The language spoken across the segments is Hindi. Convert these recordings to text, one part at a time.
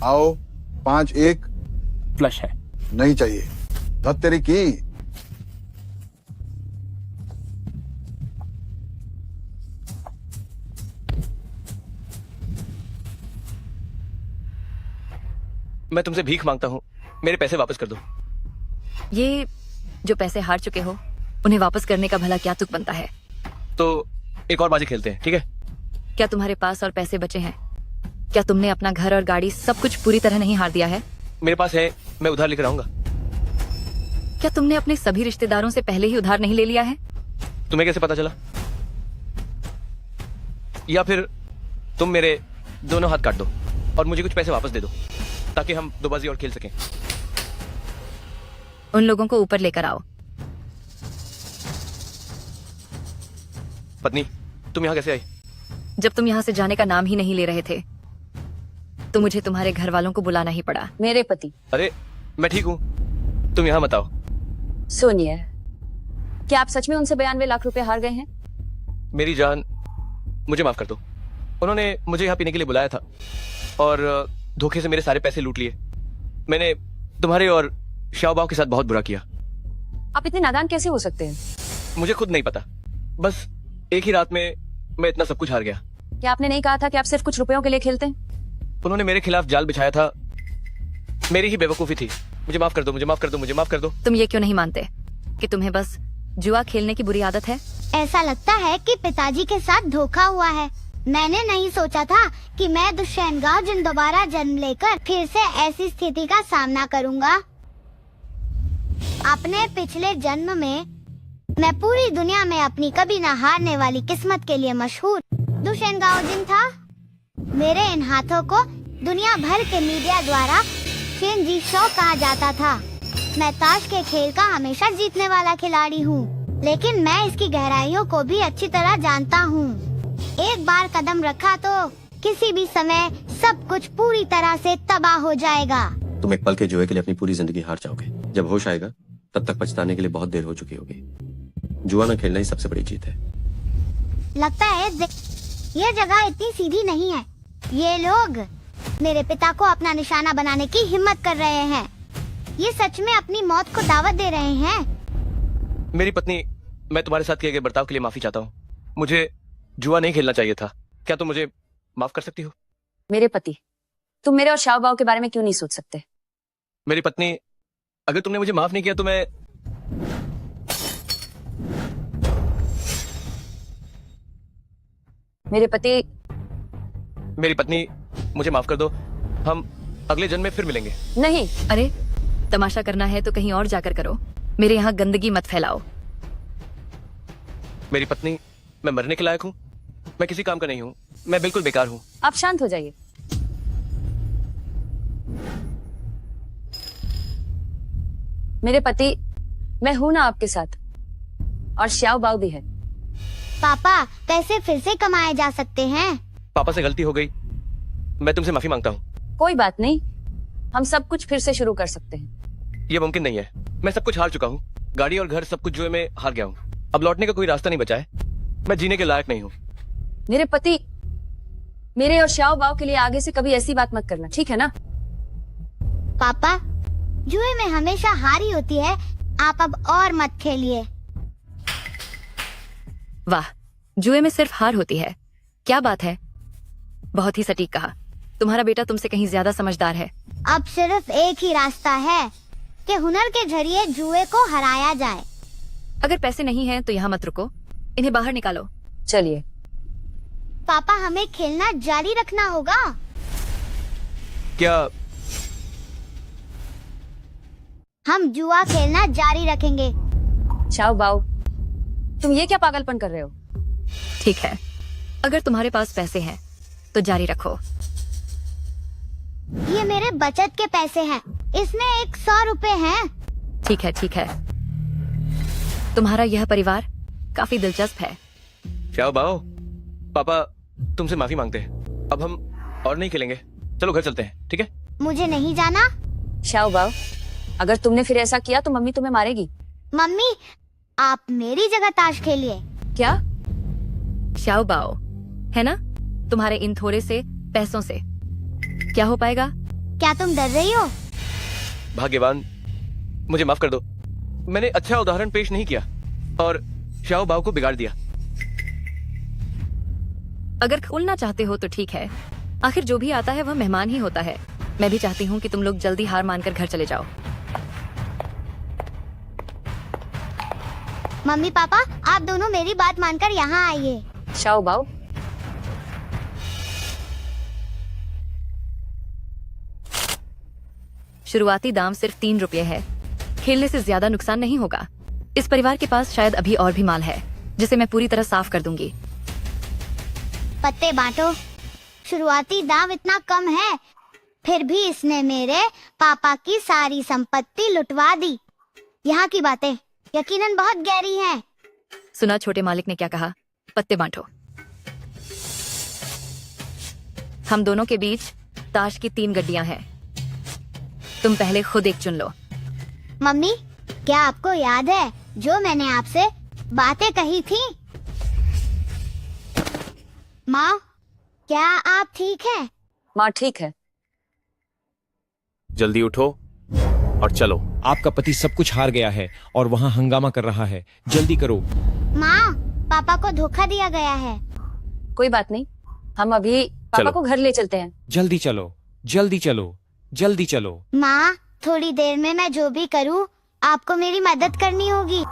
आओ 5-1। फ्लश है। नहीं चाहिए। धत तेरी की। मैं तुमसे भीख मांगता हूँ, मेरे पैसे वापस कर दो। ये जो पैसे हार चुके हो उन्हें वापस करने का भला क्या तुक बनता है? तो एक और बाजी खेलते हैं, ठीक है? क्या तुम्हारे पास और पैसे बचे हैं? क्या तुमने अपना घर और गाड़ी सब कुछ पूरी तरह नहीं हार दिया है? मेरे पास है, मैं उधार लेकर आऊंगा। क्या तुमने अपने सभी रिश्तेदारों से पहले ही उधार नहीं ले लिया है? तुम्हें कैसे पता चला? या फिर तुम मेरे दोनों हाथ काट दो और मुझे कुछ पैसे वापस दे दो ताकि हम दो बाजी और खेल सकें। उन लोगों को ऊपर लेकर आओ। पत्नी, तुम यहाँ कैसे आई? जब तुम यहाँ से जाने का नाम ही नहीं ले रहे थे तो मुझे तुम्हारे घर वालों को बुलाना ही पड़ा। मेरे पति। अरे मैं ठीक हूँ, तुम यहाँ मत आओ। सुनिए, क्या आप सच में उनसे 92 लाख रुपए हार गए हैं? मेरी जान, मुझे माफ कर दो। उन्होंने मुझे यहाँ पीने के लिए बुलाया था और धोखे से मेरे सारे पैसे लूट लिए। मैंने तुम्हारे और शाओबाओ के साथ बहुत बुरा किया। आप इतने नादान कैसे हो सकते हैं? मुझे खुद नहीं पता, बस एक ही रात में मैं इतना सब कुछ हार गया। क्या आपने नहीं कहा था कि आप सिर्फ कुछ रुपयों के लिए खेलते हैं? उन्होंने मेरे खिलाफ जाल बिछाया था, मेरी ही बेवकूफी थी। मुझे माफ कर दो, मुझे माफ कर दो, मुझे माफ कर दो। तुम ये क्यों नहीं मानते कि तुम्हें बस जुआ खेलने की बुरी आदत है? ऐसा लगता है कि पिताजी के साथ धोखा हुआ है। मैंने नहीं सोचा था कि मैं दुष्यंगाओ जिन दोबारा जन्म लेकर फिर से ऐसी स्थिति का सामना करूंगा। अपने पिछले जन्म में मैं पूरी दुनिया में अपनी कभी न हारने वाली किस्मत के लिए मशहूर दुष्यंगाओ जिन था। मेरे इन हाथों को दुनिया भर के मीडिया द्वारा शेनजी शो कहा जाता था। मैं ताश के खेल का हमेशा जीतने वाला खिलाड़ी हूँ, लेकिन मैं इसकी गहराइयों को भी अच्छी तरह जानता हूँ। एक बार कदम रखा तो किसी भी समय सब कुछ पूरी तरह से तबाह हो जाएगा। तुम एक पल के जुए के लिए अपनी पूरी जिंदगी हार जाओगे। जब होश आएगा तब तक पछताने के लिए बहुत देर हो चुकी होगी। जुआ न खेलना ही सबसे बड़ी जीत है। लगता है ये जगह इतनी सीधी नहीं है। ये लोग मेरे पिता को अपना निशाना बनाने की हिम्मत कर रहे हैं। ये सच में अपनी मौत को दावत दे रहे हैं। मेरी पत्नी, मैं तुम्हारे साथ किए गए बर्ताव के लिए माफी चाहता हूँ। मुझे जुआ नहीं खेलना चाहिए था। क्या तुम मुझे माफ कर सकती हो? मेरे पति, तुम मेरे और शाओबाओ के बारे में क्यों नहीं सोच सकते? मेरी पत्नी, अगर तुमने मुझे माफ नहीं किया तो मैं मेरे पति। मेरी पत्नी, मुझे माफ कर दो। हम अगले जन्म में फिर मिलेंगे। नहीं। अरे तमाशा करना है तो कहीं और जाकर करो, मेरे यहाँ गंदगी मत फैलाओ। मेरी पत्नी, मैं मरने के लायक हूँ? मैं किसी काम का नहीं हूँ, मैं बिल्कुल बेकार हूँ। आप शांत हो जाइए। मेरे पति, मैं हूं ना आपके साथ, और शाओबाओ भी है। पापा, पैसे फिर से कमाए जा सकते हैं। पापा से गलती हो गई, मैं तुमसे माफी मांगता हूँ। कोई बात नहीं, हम सब कुछ फिर से शुरू कर सकते हैं। ये मुमकिन नहीं है। मैं सब कुछ हार चुका हूँ, गाड़ी और घर सब कुछ जुए में हार गया हूँ। अब लौटने का कोई रास्ता नहीं बचा है। मैं जीने के लायक नहीं हूँ। मेरे पति, मेरे और शाओबाओ के लिए आगे से कभी ऐसी बात मत करना, ठीक है ना? पापा, जुए में हमेशा हार ही होती है। आप अब और मत खेलिए। वाह, जुए में सिर्फ हार होती है? क्या बात है, बहुत ही सटीक कहा। तुम्हारा बेटा तुमसे कहीं ज्यादा समझदार है। अब सिर्फ एक ही रास्ता है कि हुनर के जरिए जुए को हराया जाए। अगर पैसे नहीं हैं तो यहाँ मत रुको, इन्हें बाहर निकालो। चलिए। पापा, हमें खेलना जारी रखना होगा। क्या हम जुआ खेलना जारी रखेंगे। शाओबाओ, तुम ये क्या पागलपन कर रहे हो? ठीक है, अगर तुम्हारे पास पैसे हैं तो जारी रखो। ये मेरे बचत के पैसे हैं। इसमें 100 रुपए हैं। ठीक है, ठीक है। तुम्हारा यह परिवार काफी दिलचस्प है। शाओबाओ, पापा तुमसे माफी मांगते हैं। अब हम और नहीं खेलेंगे। चलो घर चलते हैं, ठीक है? मुझे नहीं जाना। शाओबाओ, अगर तुमने फिर ऐसा किया तो मम्मी तुम्हें मारेगी। मम्मी, आप मेरी जगह ताश खेलिए। क्या? शाओबाओ, है ना? तुम्हारे इन थोड़े से पैसों से। क्या हो पाएगा? क्या तुम डर रही हो? भाग्यवान, मुझे माफ कर दो। मैंने अच्छा उदाहरण पेश नहीं किया और शाओ बाओ को बिगाड़ दिया। अगर खोलना चाहते हो तो ठीक है, आखिर जो भी आता है वह मेहमान ही होता है। मैं भी चाहती हूँ कि तुम लोग जल्दी हार मानकर घर चले जाओ। मम्मी पापा, आप दोनों मेरी बात मानकर यहाँ आइए। शाओ बाओ, शुरुआती दाम सिर्फ 3 रुपये है। खेलने से ज्यादा नुकसान नहीं होगा। इस परिवार के पास शायद अभी और भी माल है जिसे मैं पूरी तरह साफ कर दूंगी। पत्ते बांटो। शुरुआती दाम इतना कम है, फिर भी इसने मेरे पापा की सारी संपत्ति लुटवा दी। यहाँ की बातें यकीनन बहुत गहरी हैं। सुना छोटे मालिक ने क्या कहा? पत्ते बांटो। हम दोनों के बीच ताश की 3 गड्डियां हैं। तुम पहले खुद एक चुन लो। मम्मी, क्या आपको याद है जो मैंने आपसे बातें कही थी? माँ, क्या आप ठीक हैं? माँ ठीक है। जल्दी उठो और चलो। आपका पति सब कुछ हार गया है और वहाँ हंगामा कर रहा है। जल्दी करो। माँ, पापा को धोखा दिया गया है। कोई बात नहीं, हम अभी पापा चलो। को घर ले चलते हैं। जल्दी चलो, जल्दी चलो, जल्दी चलो। माँ, थोड़ी देर में मैं जो भी करूँ आपको मेरी मदद करनी होगी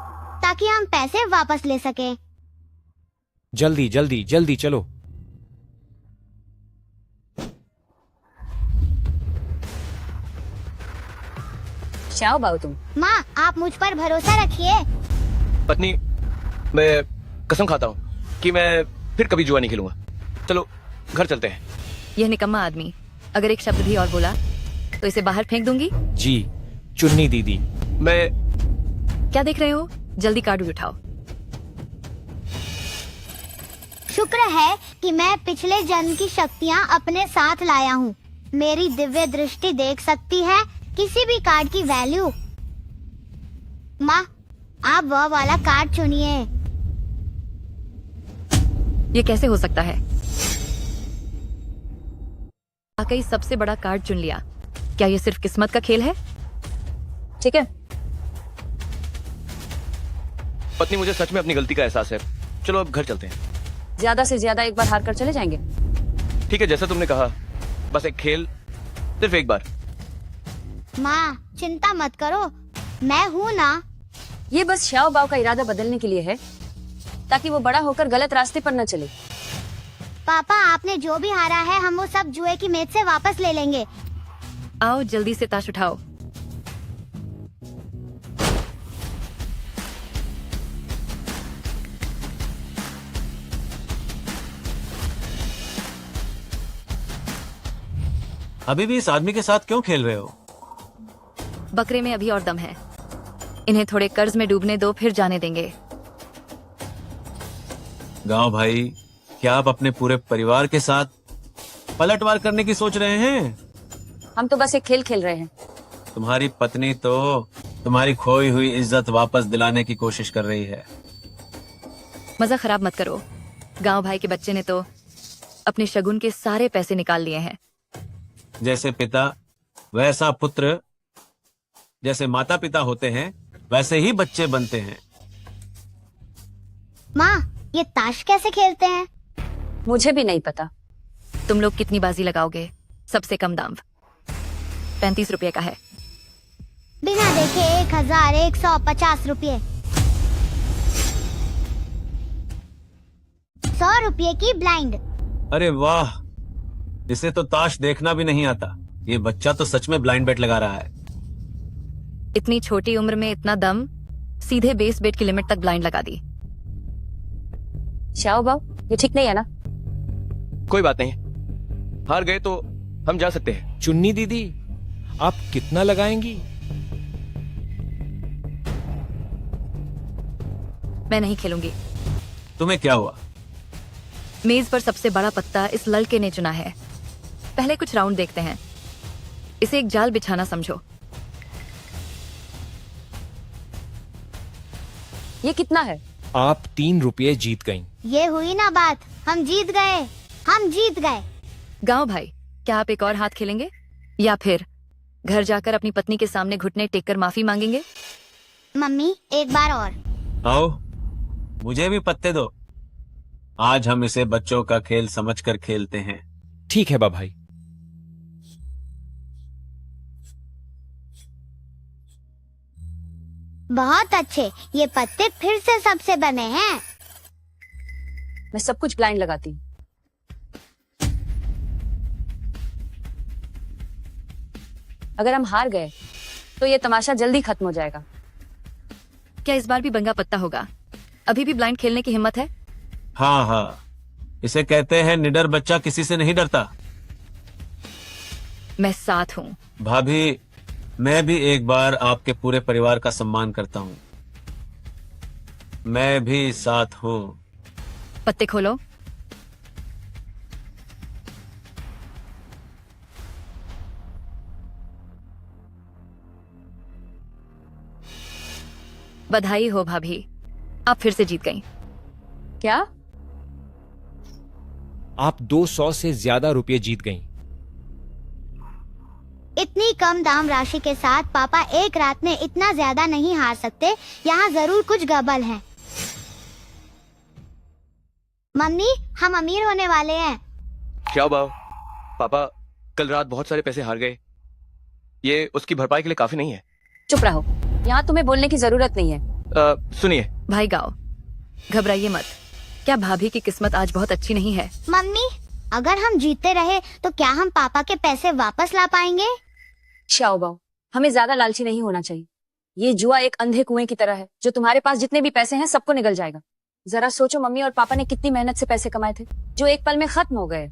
ताकि हम पैसे वापस ले सकें। जल्दी जल्दी जल्दी चलो। शाओ बाओ, तुम माँ, आप मुझ पर भरोसा रखिए। पत्नी, मैं कसम खाता हूँ कि मैं फिर कभी जुआ नहीं खेलूंगा। चलो घर चलते हैं। यह निकम्मा आदमी अगर एक शब्द भी और बोला तो इसे बाहर फेंक दूंगी। जी, चुन्नी दीदी। मैं क्या देख रहे हो? जल्दी कार्ड भी उठाओ। शुक्र है कि मैं पिछले जन्म की शक्तियाँ अपने साथ लाया हूँ। मेरी दिव्य दृष्टि देख सकती है किसी भी कार्ड की वैल्यू। माँ, आप वह वाला कार्ड चुनिए। ये कैसे हो सकता है? वाकई सबसे बड़ा कार्ड चुन लिया। क्या ये सिर्फ किस्मत का खेल है? ठीक है। पत्नी, मुझे सच में अपनी गलती का एहसास है। चलो अब घर चलते हैं। ज्यादा से ज्यादा एक बार हार कर चले जाएंगे। ठीक है, जैसा तुमने कहा। बस एक खेल, सिर्फ एक बार। माँ, चिंता मत करो, मैं हूँ ना। ये बस शाओ बाओ का इरादा बदलने के लिए है ताकि वो बड़ा होकर गलत रास्ते पर न चले। पापा, आपने जो भी हारा है हम वो सब जुए की मेज से वापस ले लेंगे। आओ जल्दी से ताश उठाओ। अभी भी इस आदमी के साथ क्यों खेल रहे हो? बकरे में अभी और दम है। इन्हें थोड़े कर्ज में डूबने दो, फिर जाने देंगे। गांव भाई, क्या आप अपने पूरे परिवार के साथ पलटवार करने की सोच रहे हैं? हम तो बस एक खेल खेल रहे हैं। तुम्हारी पत्नी तो तुम्हारी खोई हुई इज्जत वापस दिलाने की कोशिश कर रही है। मजा खराब मत करो। गांव भाई के बच्चे ने तो अपने शगुन के सारे पैसे निकाल लिए हैं। जैसे पिता वैसा पुत्र, जैसे माता पिता होते हैं वैसे ही बच्चे बनते हैं। माँ, ये ताश कैसे खेलते हैं? मुझे भी नहीं पता। तुम लोग कितनी बाजी लगाओगे? सबसे कम दाम 35 रुपये का है। बिना देखे 1150 रुपये। 100 रुपये की ब्लाइंड। अरे वाह, इसे तो ताश देखना भी नहीं आता। ये बच्चा तो सच में ब्लाइंड बेट लगा रहा है। इतनी छोटी उम्र में इतना दम, सीधे बेस बेट की लिमिट तक ब्लाइंड लगा दी। शाओ बाओ, ये ठीक नहीं है ना? कोई बात नहीं, हार गए तो हम जा सकते हैं। चुन्नी दीदी, आप कितना लगाएंगी? मैं नहीं खेलूंगी। तुम्हें क्या हुआ? मेज पर सबसे बड़ा पत्ता इस लड़के ने चुना है। पहले कुछ राउंड देखते हैं। इसे एक जाल बिछाना समझो। ये कितना है? आप 3 रुपये जीत गईं। ये हुई ना बात, हम जीत गए। हम जीत गए। गांव भाई, क्या आप एक और हाथ खेलेंगे या फिर घर जाकर अपनी पत्नी के सामने घुटने टेक कर माफी मांगेंगे? मम्मी एक बार और। आओ, मुझे भी पत्ते दो। आज हम इसे बच्चों का खेल समझकर खेलते हैं। ठीक है बा भाई। बहुत अच्छे, ये पत्ते फिर से सबसे बने हैं। मैं सब कुछ ब्लाइंड लगाती हूँ। अगर हम हार गए तो ये तमाशा जल्दी खत्म हो जाएगा। क्या इस बार भी बंगा पत्ता होगा? अभी भी ब्लाइंड खेलने की हिम्मत है? हाँ हाँ, इसे कहते हैं निडर बच्चा किसी से नहीं डरता। मैं साथ हूँ। भाभी, मैं भी एक बार आपके पूरे परिवार का सम्मान करता हूँ। मैं भी साथ हूँ। पत्ते खोलो। बधाई हो भाभी, आप फिर से जीत गई। क्या? आप 200 से ज्यादा रुपये जीत गईं। इतनी कम दाम राशि के साथ पापा एक रात में इतना ज्यादा नहीं हार सकते। यहाँ जरूर कुछ गड़बड़ है। मम्मी, हम अमीर होने वाले हैं। क्या बाव, पापा कल रात बहुत सारे पैसे हार गए। ये उसकी भरपाई के लिए काफी नहीं है। चुप रहो, यहाँ तुम्हें बोलने की जरूरत नहीं है। सुनिए भाई गाओ, घबराइए मत। क्या भाभी की किस्मत आज बहुत अच्छी नहीं है? मम्मी, अगर हम जीतते रहे तो क्या हम पापा के पैसे वापस ला पाएंगे? शाओ बाओ, हमें ज्यादा लालची नहीं होना चाहिए। ये जुआ एक अंधे कुएं की तरह है, जो तुम्हारे पास जितने भी पैसे हैं सबको निगल जाएगा। जरा सोचो, मम्मी और पापा ने कितनी मेहनत से पैसे कमाए थे, जो एक पल में खत्म हो गए।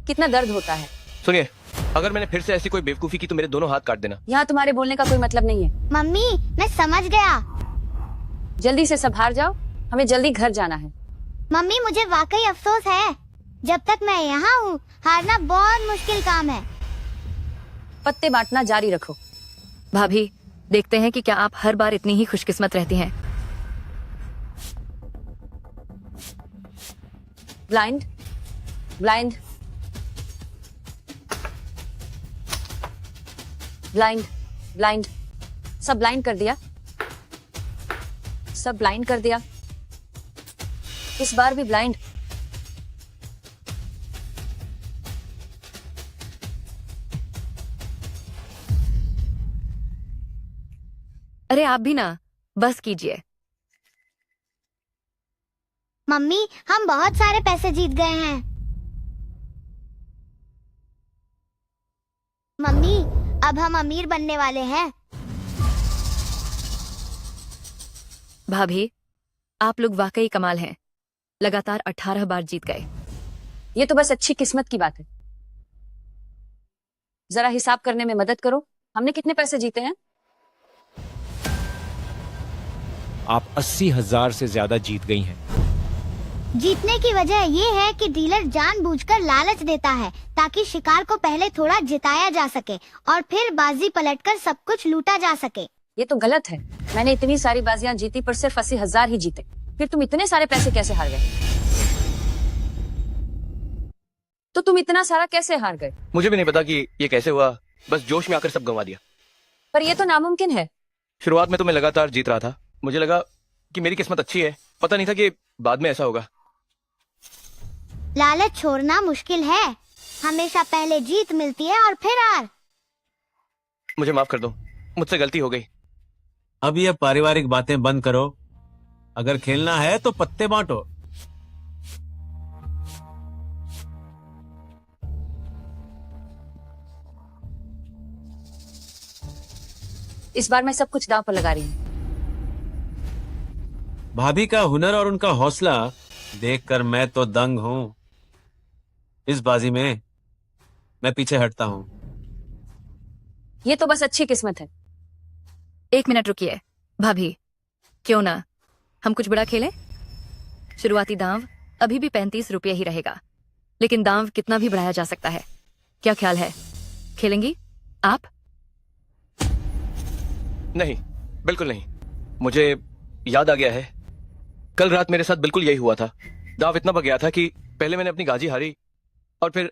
कितना दर्द होता है। सुनिए, अगर मैंने फिर से ऐसी कोई बेवकूफी की तो मेरे दोनों हाथ काट देना। यहाँ तुम्हारे बोलने का कोई मतलब नहीं है। मम्मी, मैं समझ गया। जल्दी से सब हार जाओ, हमें जल्दी घर जाना है। मम्मी, मुझे वाकई अफसोस है। जब तक मैं यहाँ हूँ, हारना बहुत मुश्किल काम है। पत्ते बांटना जारी रखो। भाभी, देखते हैं कि क्या आप हर बार इतनी ही खुशकिस्मत रहती हैं। Blind, blind, blind, blind. सब ब्लाइंड कर दिया, सब ब्लाइंड कर दिया। इस बार भी ब्लाइंड। अरे आप भी ना, बस कीजिए। मम्मी, हम बहुत सारे पैसे जीत गए हैं। मम्मी, अब हम अमीर बनने वाले हैं। भाभी, आप लोग वाकई कमाल हैं। लगातार 18 बार जीत गए। ये तो बस अच्छी किस्मत की बात है। जरा हिसाब करने में मदद करो, हमने कितने पैसे जीते हैं? आप 80,000 से ज्यादा जीत गई हैं। जीतने की वजह ये है कि डीलर जानबूझकर लालच देता है ताकि शिकार को पहले थोड़ा जिताया जा सके और फिर बाजी पलटकर सब कुछ लूटा जा सके। ये तो गलत है। मैंने इतनी सारी बाजियां जीती पर सिर्फ 80,000 ही जीते। फिर तुम इतने सारे पैसे कैसे हार गए? तो तुम इतना सारा कैसे हार गए? मुझे भी नहीं पता कि ये कैसे हुआ, बस जोश में आकर सब गंवा दिया। पर ये तो नामुमकिन है। शुरुआत में तो मैं लगातार जीत रहा था। मुझे लगा कि मेरी किस्मत अच्छी है, पता नहीं था कि बाद में ऐसा होगा। लालच छोड़ना मुश्किल है। हमेशा पहले जीत मिलती है और फिर हार। मुझे माफ कर दो, मुझसे गलती हो गई। अब ये पारिवारिक बातें बंद करो। अगर खेलना है तो पत्ते बांटो। इस बार मैं सब कुछ दांव पर लगा रही हूँ। भाभी का हुनर और उनका हौसला देखकर मैं तो दंग हूं। इस बाजी में मैं पीछे हटता हूं। ये तो बस अच्छी किस्मत है। 1 मिनट रुकिए। भाभी, क्यों ना हम कुछ बड़ा खेलें? शुरुआती दांव अभी भी 35 रुपये ही रहेगा, लेकिन दांव कितना भी बढ़ाया जा सकता है। क्या ख्याल है, खेलेंगी आप? नहीं, बिल्कुल नहीं। मुझे याद आ गया है, कल रात मेरे साथ बिल्कुल यही हुआ था। दाव इतना बढ़ गया था कि पहले मैंने अपनी गाजी हारी और फिर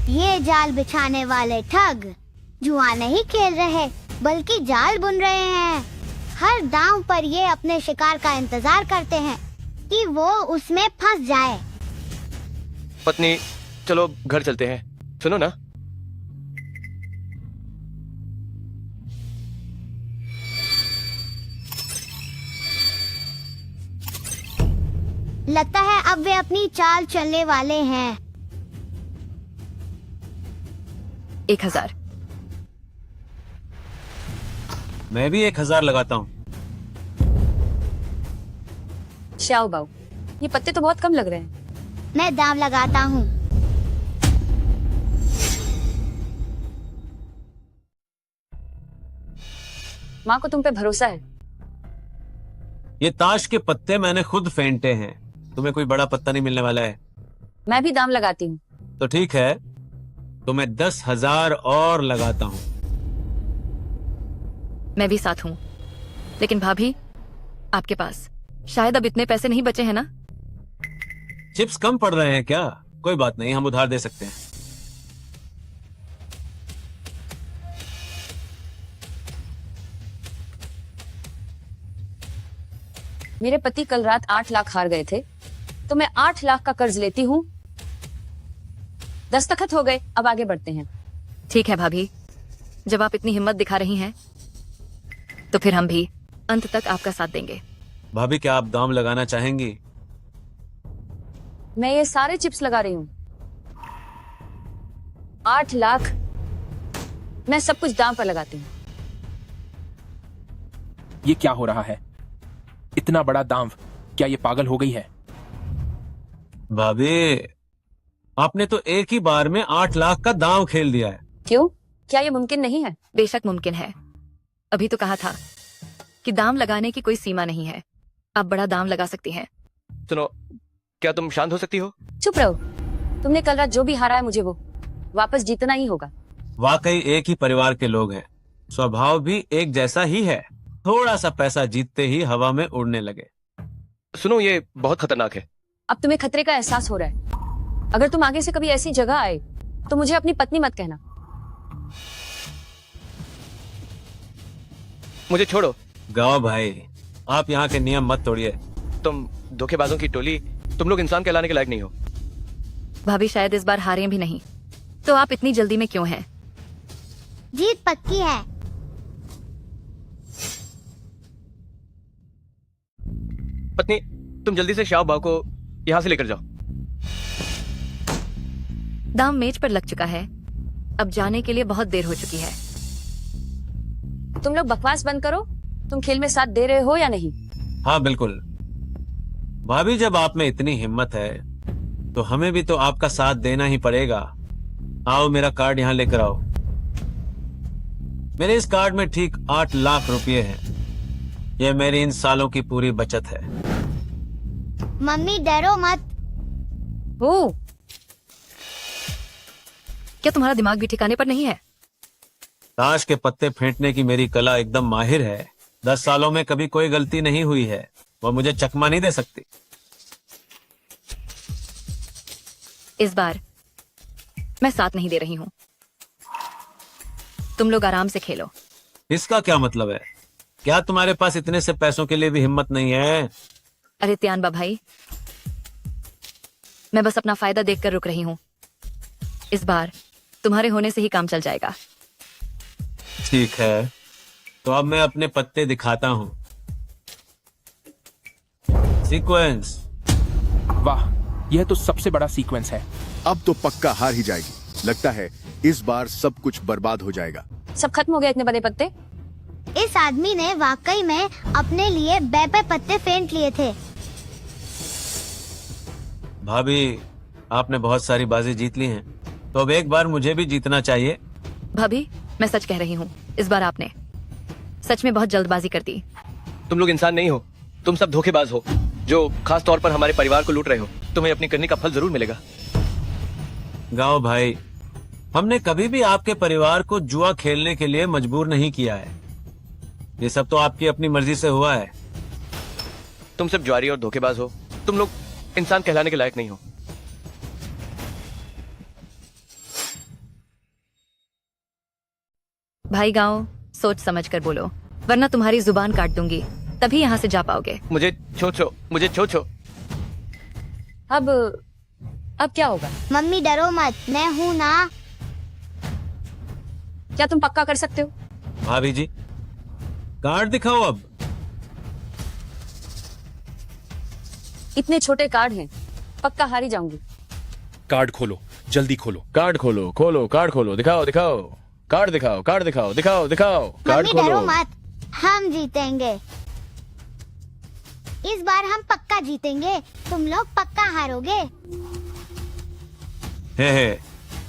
ये जाल बिछाने वाले ठग जुआ नहीं खेल रहे बल्कि जाल बुन रहे हैं। हर दांव पर ये अपने शिकार का इंतजार करते हैं कि वो उसमें फंस जाए। पत्नी, चलो घर चलते हैं। सुनो ना, लगता है अब वे अपनी चाल चलने वाले हैं। 1000। मैं भी 1000 लगाता हूँ। श्याओ बाऊ, ये पत्ते तो बहुत कम लग रहे हैं। मैं दांव लगाता हूँ। माँ को तुम पे भरोसा है। ये ताश के पत्ते मैंने खुद फेंटे हैं, तुम्हें कोई बड़ा पत्ता नहीं मिलने वाला है। मैं भी दाम लगाती हूँ। तो ठीक है, तो मैं 10,000 और लगाता हूँ। मैं भी साथ हूँ, लेकिन भाभी, आपके पास शायद अब इतने पैसे नहीं बचे हैं ना? चिप्स कम पड़ रहे हैं क्या? कोई बात नहीं, हम उधार दे सकते हैं। मेरे पति कल रात 8 लाख हार गए थे, तो मैं 8 लाख का कर्ज लेती हूँ। दस्तखत हो गए, अब आगे बढ़ते हैं। ठीक है भाभी, जब आप इतनी हिम्मत दिखा रही हैं, तो फिर हम भी अंत तक आपका साथ देंगे। भाभी, क्या आप दाम लगाना चाहेंगी? मैं ये सारे चिप्स लगा रही हूँ। 8 लाख मैं सब कुछ दाम पर लगाती हूँ। ये क्या हो रहा है? इतना बड़ा दांव, क्या ये पागल हो गई है? भाभी, आपने तो एक ही बार में 8 लाख का दांव खेल दिया है। क्यों? क्या ये मुमकिन नहीं है? बेशक मुमकिन है। अभी तो कहा था कि दाम लगाने की कोई सीमा नहीं है। आप बड़ा दाम लगा सकती हैं। सुनो, क्या तुम शांत हो सकती हो? चुप रहो। तुमने कल रात जो भी हारा है, मुझे वो वापस जीतना ही होगा। वाकई एक ही परिवार के लोग हैं, स्वभाव भी एक जैसा ही है। थोड़ा सा पैसा जीतते ही हवा में उड़ने लगे। सुनो, ये बहुत खतरनाक है। अब तुम्हें खतरे का एहसास हो रहा है। अगर तुम आगे से कभी ऐसी जगह आए तो मुझे अपनी पत्नी मत कहना। मुझे छोड़ो। गाओ भाई, आप यहाँ के नियम मत तोड़िए। तुम धोखेबाजों की टोली, तुम लोग इंसान कहलाने के लायक नहीं हो। भाभी शायद इस बार हारें भी नहीं, तो आप इतनी जल्दी में क्यों हैं? जीत पक्की है। पत्नी, तुम जल्दी से श्याओ बाव को यहाँ से लेकर जाओ। दाम मेज पर लग चुका है, अब जाने के लिए बहुत देर हो चुकी है। तुम लोग बकवास बंद करो। तुम खेल में साथ दे रहे हो या नहीं? हाँ बिल्कुल। भाभी, जब आप में इतनी हिम्मत है तो हमें भी तो आपका साथ देना ही पड़ेगा। आओ, मेरा कार्ड यहाँ लेकर आओ। मेरे इस कार्ड में ठीक 8 लाख रुपए हैं। ये मेरी इन सालों की पूरी बचत है। मम्मी डरो मत। ओ, क्या तुम्हारा दिमाग भी ठिकाने पर नहीं है? ताश के पत्ते फेंटने की मेरी कला एकदम माहिर है। 10 सालों में कभी कोई गलती नहीं हुई है। वो मुझे चकमा नहीं दे सकती। इस बार मैं साथ नहीं दे रही हूँ। तुम लोग आराम से खेलो। इसका क्या मतलब है? क्या तुम्हारे पास इतने से पैसों के लिए भी हिम्मत नहीं है? अरे त्यानबा भाई, मैं बस अपना फायदा देखकर रुक रही हूँ। इस बार तुम्हारे होने से ही काम चल जाएगा। ठीक है, तो अब मैं अपने पत्ते दिखाता हूँ। सीक्वेंस। वाह, यह तो सबसे बड़ा सीक्वेंस है। अब तो पक्का हार ही जाएगी। लगता है इस बार सब कुछ बर्बाद हो जाएगा। सब खत्म हो गया इतने बड़े पत्ते? इस आदमी ने वाकई में अपने लिए बेपे पत्ते फेंट लिए थे। भाभी, आपने बहुत सारी बाजी जीत ली हैं, तो अब एक बार मुझे भी जीतना चाहिए। भाभी, मैं सच कह रही हूँ, इस बार आपने सच में बहुत जल्दबाजी कर दी। तुम लोग इंसान नहीं हो, तुम सब धोखेबाज हो, जो खास तौर पर हमारे परिवार को लूट रहे हो। तुम्हें अपनी करनी का फल जरूर मिलेगा। गाओ भाई, हमने कभी भी आपके परिवार को जुआ खेलने के लिए मजबूर नहीं किया है। ये सब तो आपकी अपनी मर्जी से हुआ है। तुम सब ज्वारी और धोखेबाज हो। तुम लोग इंसान कहलाने के लायक नहीं हो। भाई गांव सोच समझ कर बोलो, वरना तुम्हारी जुबान काट दूंगी, तभी यहाँ से जा पाओगे। मुझे छो। अब क्या होगा? मम्मी डरो मत, मैं हूँ ना। क्या तुम पक्का कर सकते हो? भाभी जी, कार्ड दिखाओ अब। इतने छोटे कार्ड हैं, पक्का हार ही जाऊंगी। कार्ड खोलो, जल्दी खोलो। कार्ड खोलो, कार्ड खोलो, दिखाओ। कार्ड दिखाओ। कार्ड मम्मी डरो खोलो। मत, हम जीतेंगे। इस बार हम पक्का जीतेंगे, तुम लोग पक्का हारोगे। हे,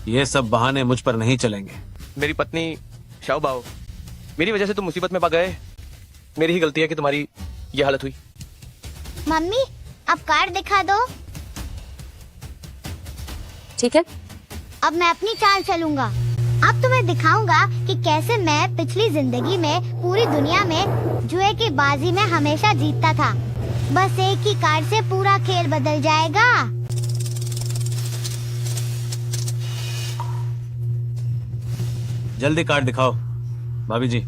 ये सब बहाने मुझ पर नहीं चलेंगे। मेरी पत्नी शाओ बाओ, मेरी वजह से तुम मुसीबत में पा गए। मेरी ही गलती है कि तुम्हारी ये हालत हुई। मम्मी अब कार्ड दिखा दो। ठीक है, अब मैं अपनी चाल चलूंगा। अब तुम्हें दिखाऊंगा कि कैसे मैं पिछली जिंदगी में पूरी दुनिया में जुए की बाजी में हमेशा जीतता था। बस एक ही कार्ड से पूरा खेल बदल जाएगा। जल्दी कार्ड दिखाओ भाभी जी।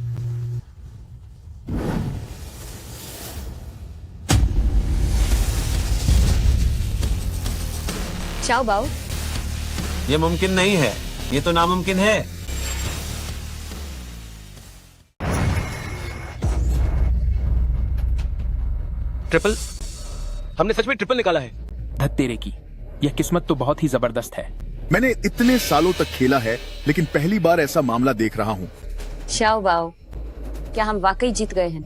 चाओ बाओ, ये मुमकिन नहीं है, ये तो नामुमकिन है। ट्रिपल, हमने सच में ट्रिपल निकाला है। धत्तेरे की, यह किस्मत तो बहुत ही जबरदस्त है। मैंने इतने सालों तक खेला है, लेकिन पहली बार ऐसा मामला देख रहा हूँ। शाओ बाओ, क्या हम वाकई जीत गए हैं?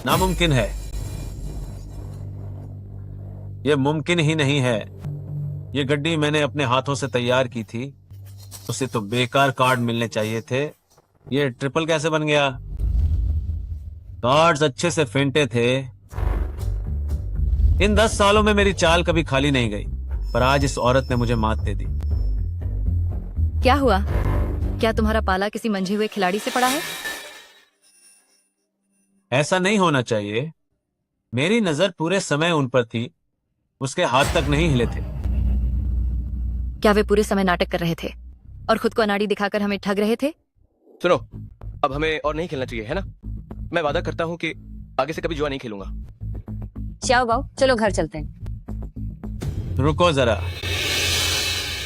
नामुमकिन है, ये मुमकिन ही नहीं है। ये गड्डी मैंने अपने हाथों से तैयार की थी, उसे तो बेकार कार्ड मिलने चाहिए थे। ये ट्रिपल कैसे बन गया? कार्ड्स अच्छे से फेंटे थे। इन 10 सालों में मेरी चाल कभी खाली नहीं गई, पर आज इस औरत ने मुझे मात दे दी। क्या हुआ? क्या तुम्हारा पाला किसी मंझे हुए खिलाड़ी से पड़ा है? ऐसा नहीं होना चाहिए। मेरी नजर पूरे समय उन पर थी, उसके हाथ तक नहीं हिले थे। क्या वे पूरे समय नाटक कर रहे थे और खुद को अनाड़ी दिखाकर हमें ठग रहे थे? सुनो, अब हमें और नहीं खेलना चाहिए, है ना? मैं वादा करता हूँ कि आगे से कभी जुआ नहीं खेलूंगा। शाओ बाओ, चलो घर चलते हैं। रुको जरा,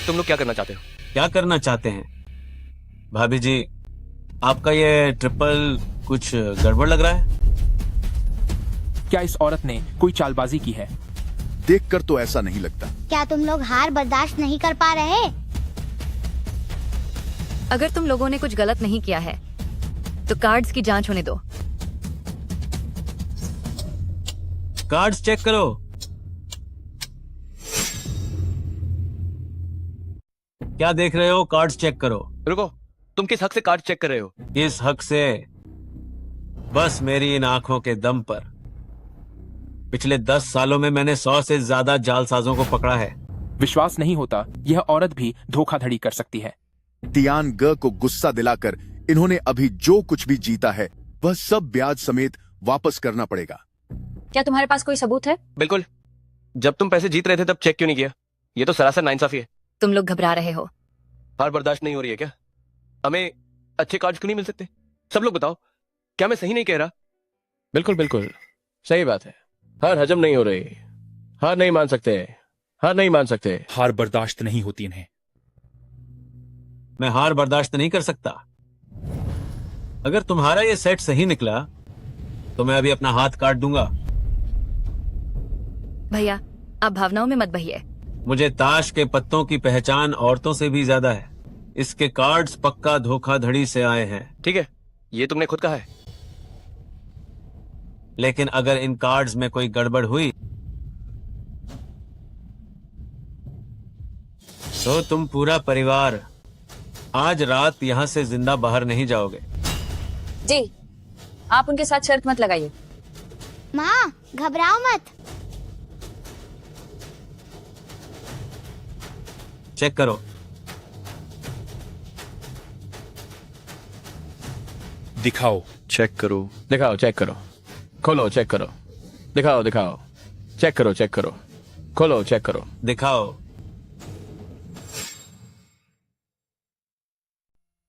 तुम लोग क्या करना चाहते हो? क्या करना चाहते हैं? भाभी जी, आपका ये ट्रिपल कुछ गड़बड़ लग रहा है। क्या इस औरत ने कोई चालबाजी की है? देखकर तो ऐसा नहीं लगता। क्या तुम लोग हार बर्दाश्त नहीं कर पा रहे? अगर तुम लोगों ने कुछ गलत नहीं किया है तो कार्ड्स की जांच होने दो। कार्ड्स चेक करो। क्या देख रहे हो? कार्ड्स चेक करो। रुको, तुम किस हक से कार्ड चेक कर रहे हो? इस हक से, बस मेरी इन आंखों के दम पर पिछले 10 सालों में मैंने 100 से ज्यादा जालसाजों को पकड़ा है। विश्वास नहीं होता यह औरत भी धोखाधड़ी कर सकती है। तियान ग को गुस्सा दिलाकर इन्होंने अभी जो कुछ भी जीता है वह सब ब्याज समेत वापस करना पड़ेगा। क्या तुम्हारे पास कोई सबूत है? बिल्कुल। जब तुम पैसे जीत रहे थे तब चेक क्यों नहीं किया? ये तो सरासर नाइंसाफी है। तुम लोग घबरा रहे हो। हार बर्दाश्त नहीं हो रही है क्या? हमें अच्छे कार्ड्स क्यों नहीं मिल सकते? सब लोग बताओ, क्या मैं सही नहीं कह रहा? बिल्कुल सही बात है। हार हजम नहीं हो रही। हार नहीं मान सकते। हार बर्दाश्त नहीं होती इन्हें। मैं हार बर्दाश्त नहीं कर सकता। अगर तुम्हारा ये सेट सही निकला तो मैं अभी अपना हाथ काट दूंगा। भैया, आप भावनाओं में मत बहिए। मुझे ताश के पत्तों की पहचान औरतों से भी ज्यादा है। इसके कार्ड्स पक्का धोखाधड़ी से आए हैं। ठीक है, ये तुमने खुद कहा है। लेकिन अगर इन कार्ड्स में कोई गड़बड़ हुई तो तुम पूरा परिवार आज रात यहां से जिंदा बाहर नहीं जाओगे। जी, आप उनके साथ शर्त मत लगाइए। माँ घबराओ मत। चेक करो। दिखाओ। चेक करो। दिखाओ, चेक करो। खोलो, चेक करो। दिखाओ। चेक करो। खोलो, चेक करो। दिखाओ।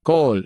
खोल।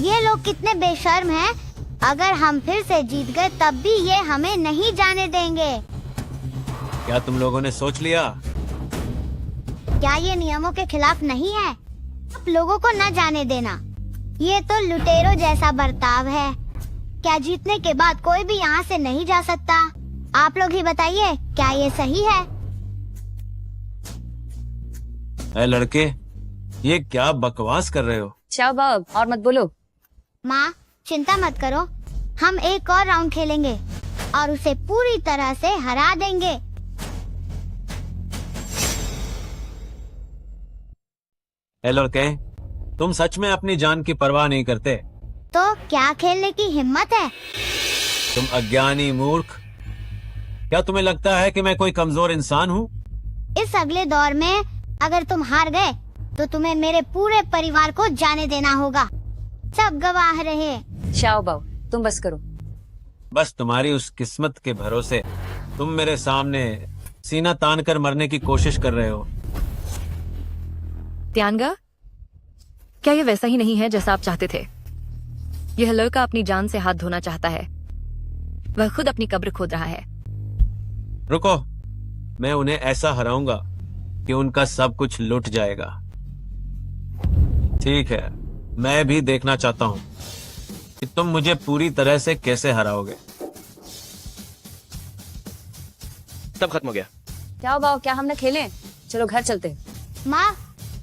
ये लोग कितने बेशर्म हैं। अगर हम फिर से जीत गए तब भी ये हमें नहीं जाने देंगे। क्या तुम लोगों ने सोच लिया? क्या ये नियमों के खिलाफ नहीं है? आप लोगों को न जाने देना। ये तो लुटेरो जैसा बर्ताव है। क्या जीतने के बाद कोई भी यहाँ से नहीं जा सकता? आप लोग ही बताइए, क्या ये सही है? ए लड़के, ये क्या बकवास कर रहे हो? शाओ बाओ, और मत बोलो। माँ चिंता मत करो, हम एक और राउंड खेलेंगे और उसे पूरी तरह से हरा देंगे। ए लड़के, तुम सच में अपनी जान की परवाह नहीं करते? तो क्या खेलने की हिम्मत है? तुम अज्ञानी मूर्ख, क्या तुम्हें लगता है कि मैं कोई कमजोर इंसान हूँ? इस अगले दौर में अगर तुम हार गए तो तुम्हें मेरे पूरे परिवार को जाने देना होगा। सब गवाह रहे। शाओ बाओ, तुम बस करो। बस तुम्हारी उस किस्मत के भरोसे तुम मेरे सामने सीना तान कर मरने की कोशिश कर रहे हो। त्यानगा, क्या ये वैसा ही नहीं है जैसा आप चाहते थे? यह लड़का अपनी जान से हाथ धोना चाहता है। वह खुद अपनी कब्र खोद रहा है। रुको, मैं उन्हें ऐसा हराऊंगा कि उनका सब कुछ लुट जाएगा। ठीक है, मैं भी देखना चाहता हूँ कि तुम मुझे पूरी तरह से कैसे हराओगे। सब खत्म हो गया। शाओ बाओ, क्या हम न खेलें? चलो घर चलते हैं। माँ,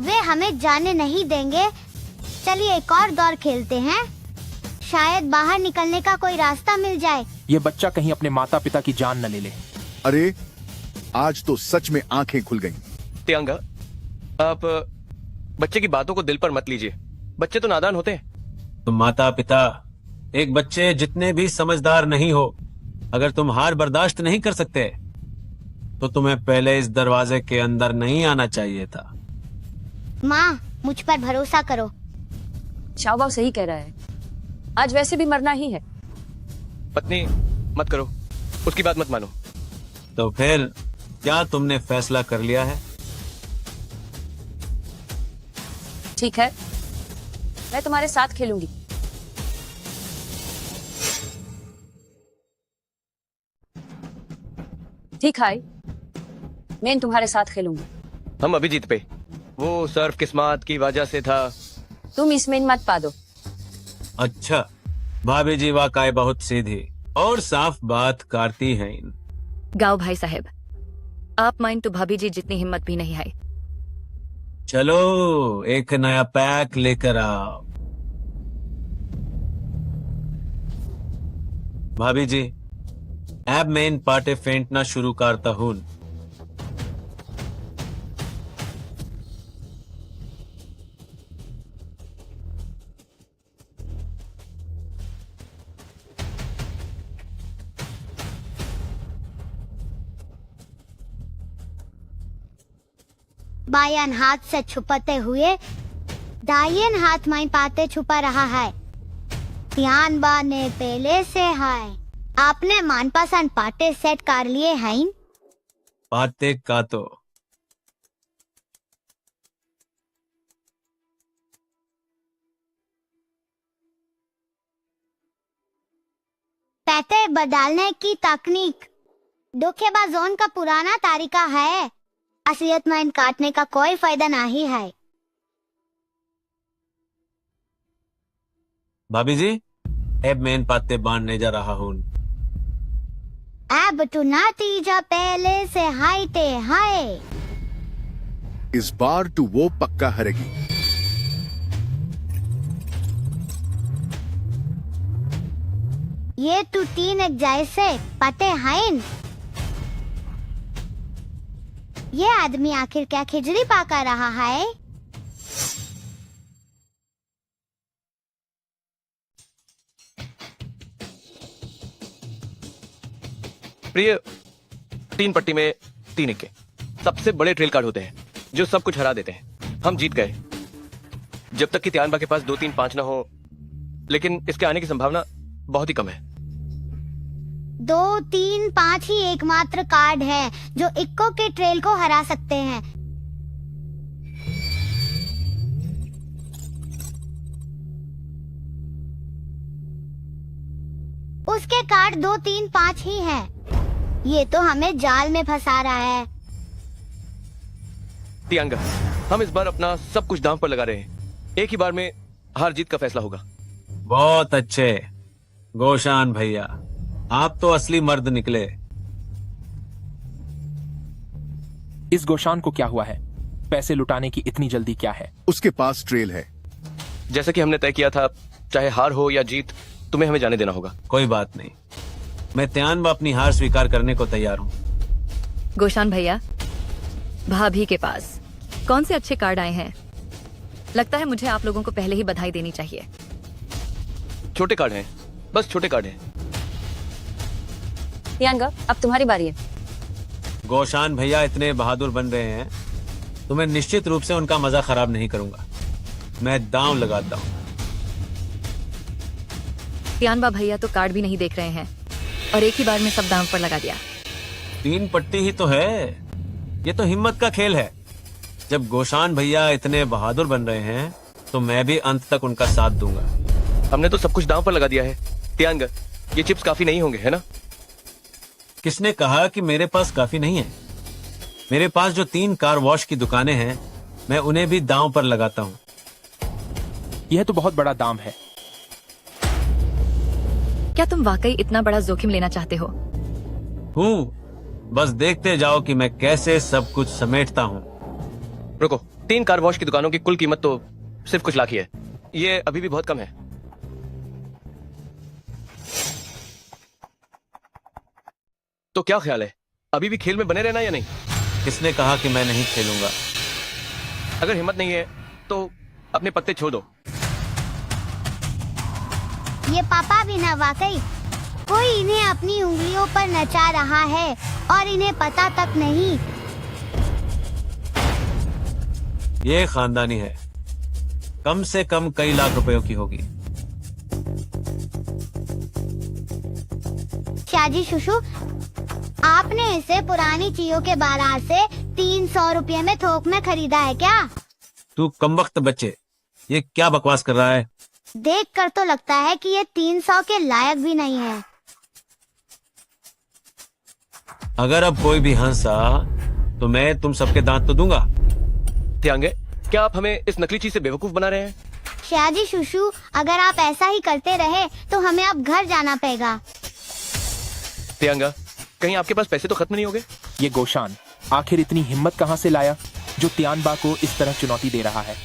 वे हमें जाने नहीं देंगे। चलिए एक और दौर खेलते हैं, शायद बाहर निकलने का कोई रास्ता मिल जाए। ये बच्चा कहीं अपने माता पिता की जान न ले ले। अरे आज तो सच में आंखें खुल गईं। त्यांगा, आप बच्चे की बातों को दिल पर मत लीजिए। बच्चे तो नादान होते हैं। तुम माता पिता, एक बच्चे जितने भी समझदार नहीं हो, अगर तुम हार बर्दाश्त नहीं कर सकते तो तुम्हें पहले इस दरवाजे के अंदर नहीं आना चाहिए था। माँ, मुझ पर भरोसा करो। शाओ बाओ सही कह रहा है, आज वैसे भी मरना ही है। पत्नी, मत करो, उसकी बात मत मानो। तो फिर क्या तुमने फैसला कर लिया है? ठीक है, मैं तुम्हारे साथ खेलूंगी। ठीक है, मैं तुम्हारे साथ खेलूंगी। हम अभी जीत पे, वो सर्फ किस्मत की वजह से था। तुम इसमें मत पा दो। अच्छा, भाभी जी वाकई बहुत सीधी और साफ बात करती हैं। गाओ भाई साहब, आप माइन तो भाभी जी जितनी हिम्मत भी नहीं है। चलो एक नया पैक लेकर आओ। भाभी जी, अब मैं इन पार्टे फेंटना शुरू करता हूँ। बायन हाथ से छुपाते हुए दायन हाथ में पाते छुपा रहा है। ध्यान बाने पहले से है। आपने मनपसंद पाटे सेट कर लिए हैं? पाते का तो पैते बदलने की तकनीक धोखेबाजों का पुराना तरीका है। असलियत में काटने का कोई फायदा नहीं है। भाभी जी, अब मैं इन पाते बांधने जा रहा हूँ। अब तो नतीजा पहले से हाईते है। इस बार तो वो पक्का हारेगी। ये तो तीन एक जैसे पते हैं। ये आदमी आखिर क्या खिचड़ी पका रहा है? प्रिय, 3 पट्टी में 3 इक्के सबसे बड़े ट्रेल कार्ड होते हैं जो सब कुछ हरा देते हैं। हम जीत गए जब तक कि त्यानबा के पास 2 3 5 ना हो, लेकिन इसके आने की संभावना बहुत ही कम है। 2 3 5 ही एकमात्र कार्ड है जो इक्को के ट्रेल को हरा सकते हैं। उसके कार्ड 2, 3, 5 ही हैं। ये तो हमें जाल में फंसा रहा है। तियांगा, हम इस बार अपना सब कुछ दांव पर लगा रहे हैं। एक ही बार में हार जीत का फैसला होगा। बहुत अच्छे गोशान भैया, आप तो असली मर्द निकले। इस गोशान को क्या हुआ है? पैसे लुटाने की इतनी जल्दी क्या है? उसके पास ट्रेल है। जैसा कि हमने तय किया था, चाहे हार हो या जीत, तुम्हें हमें जाने देना होगा। कोई बात नहीं, मैं त्यान अपनी हार स्वीकार करने को तैयार हूँ। गोशान भैया, भाभी के पास कौन से अच्छे कार्ड आए हैं? लगता है मुझे आप लोगों को पहले ही बधाई देनी चाहिए। छोटे कार्ड हैं, बस छोटे कार्ड हैं। प्रियंका, अब तुम्हारी बारी है। गोशान भैया इतने बहादुर बन रहे हैं तो मैं निश्चित रूप से उनका मजा खराब नहीं करूंगा। मैं दांव लगाता हूँ। तियानबा भैया तो कार्ड भी नहीं देख रहे हैं और एक ही बार में सब दांव पर लगा दिया। 3 पट्टी ही तो है, ये तो हिम्मत का खेल है। जब गोशान भैया इतने बहादुर बन रहे हैं तो मैं भी अंत तक उनका साथ दूंगा। हमने तो सब कुछ दांव पर लगा दिया है। तियांगा, ये चिप्स काफी नहीं होंगे, है ना? किसने कहा कि मेरे पास काफी नहीं है? मेरे पास जो 3 कार वॉश की दुकानें हैं, मैं उन्हें भी दांव पर लगाता हूँ। यह तो बहुत बड़ा दाम है। क्या तुम वाकई इतना बड़ा जोखिम लेना चाहते हो? बस देखते जाओ कि मैं कैसे सब कुछ समेटता हूँ। रुको, 3 कार वॉश की दुकानों की कुल कीमत तो सिर्फ कुछ लाख ही है। ये अभी भी बहुत कम है। तो क्या ख्याल है, अभी भी खेल में बने रहना या नहीं? किसने कहा कि मैं नहीं खेलूंगा? अगर हिम्मत नहीं है तो अपने पत्ते छोड़ दो। ये पापा भी ना, वाकई कोई इन्हें अपनी उंगलियों पर नचा रहा है और इन्हें पता तक नहीं। ये खानदानी है, कम से कम कई लाख रुपयों की होगी। शाजी शुशु, आपने इसे पुरानी चीजों के बाजार से 300 रुपये में थोक में खरीदा है क्या? तू कमबख्त बच्चे, ये क्या बकवास कर रहा है? देखकर तो लगता है कि ये 300 के लायक भी नहीं है। अगर अब कोई भी हंसा तो मैं तुम सबके दांत तो दूंगा। तियांगे, क्या आप हमें इस नकली चीज से बेवकूफ बना रहे हैं? शाजी शुशु, अगर आप ऐसा ही करते रहे तो हमें अब घर जाना पड़ेगा। तियांगा, कहीं आपके पास पैसे तो खत्म नहीं हो गए? ये गोशान आखिर इतनी हिम्मत कहाँ से लाया जो तियानबा को इस तरह चुनौती दे रहा है?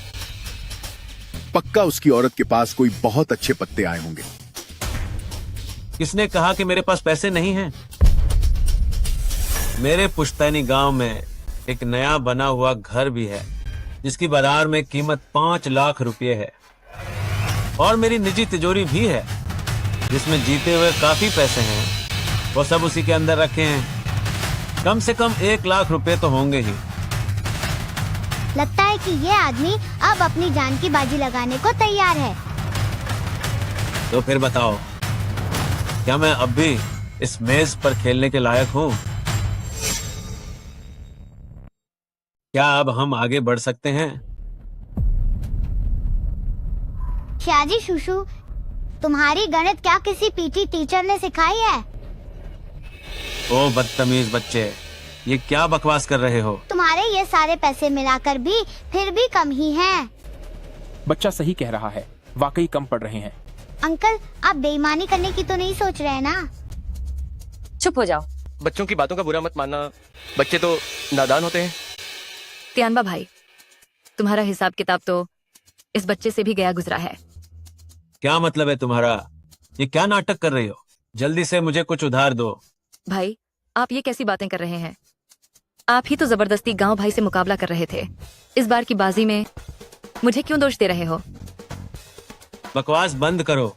पक्का उसकी औरत के पास कोई बहुत अच्छे पत्ते आए होंगे। किसने कहा कि मेरे पास पैसे नहीं हैं? मेरे पुश्तैनी गांव में एक नया बना हुआ घर भी है जिसकी बाजार में कीमत 5 लाख रुपए है, और मेरी निजी तिजोरी भी है जिसमें जीते हुए काफी पैसे हैं। वो सब उसी के अंदर रखे हैं। कम से कम 1 लाख रुपए तो होंगे ही। लगता है कि ये आदमी अब अपनी जान की बाजी लगाने को तैयार है। तो फिर बताओ, क्या मैं अब भी इस मेज पर खेलने के लायक हूँ? क्या अब हम आगे बढ़ सकते हैं? शाजी शुशु, तुम्हारी गणित क्या किसी पीटी टीचर ने सिखाई है? ओ बदतमीज बच्चे, ये क्या बकवास कर रहे हो? तुम्हारे ये सारे पैसे मिलाकर भी फिर भी कम ही हैं। बच्चा सही कह रहा है, वाकई कम पड़ रहे हैं। अंकल, आप बेईमानी करने की तो नहीं सोच रहे ना? चुप हो जाओ। बच्चों की बातों का बुरा मत मानना, बच्चे तो नादान होते हैं। तियानबा भाई, तुम्हारा हिसाब किताब तो इस बच्चे से भी गया गुजरा है। क्या मतलब है तुम्हारा? ये क्या नाटक कर रही हो? जल्दी से मुझे कुछ उधार दो। भाई, आप ये कैसी बातें कर रहे हैं? आप ही तो जबरदस्ती गांव भाई से मुकाबला कर रहे थे। इस बार की बाजी में मुझे क्यों दोष दे रहे हो? बकवास बंद करो।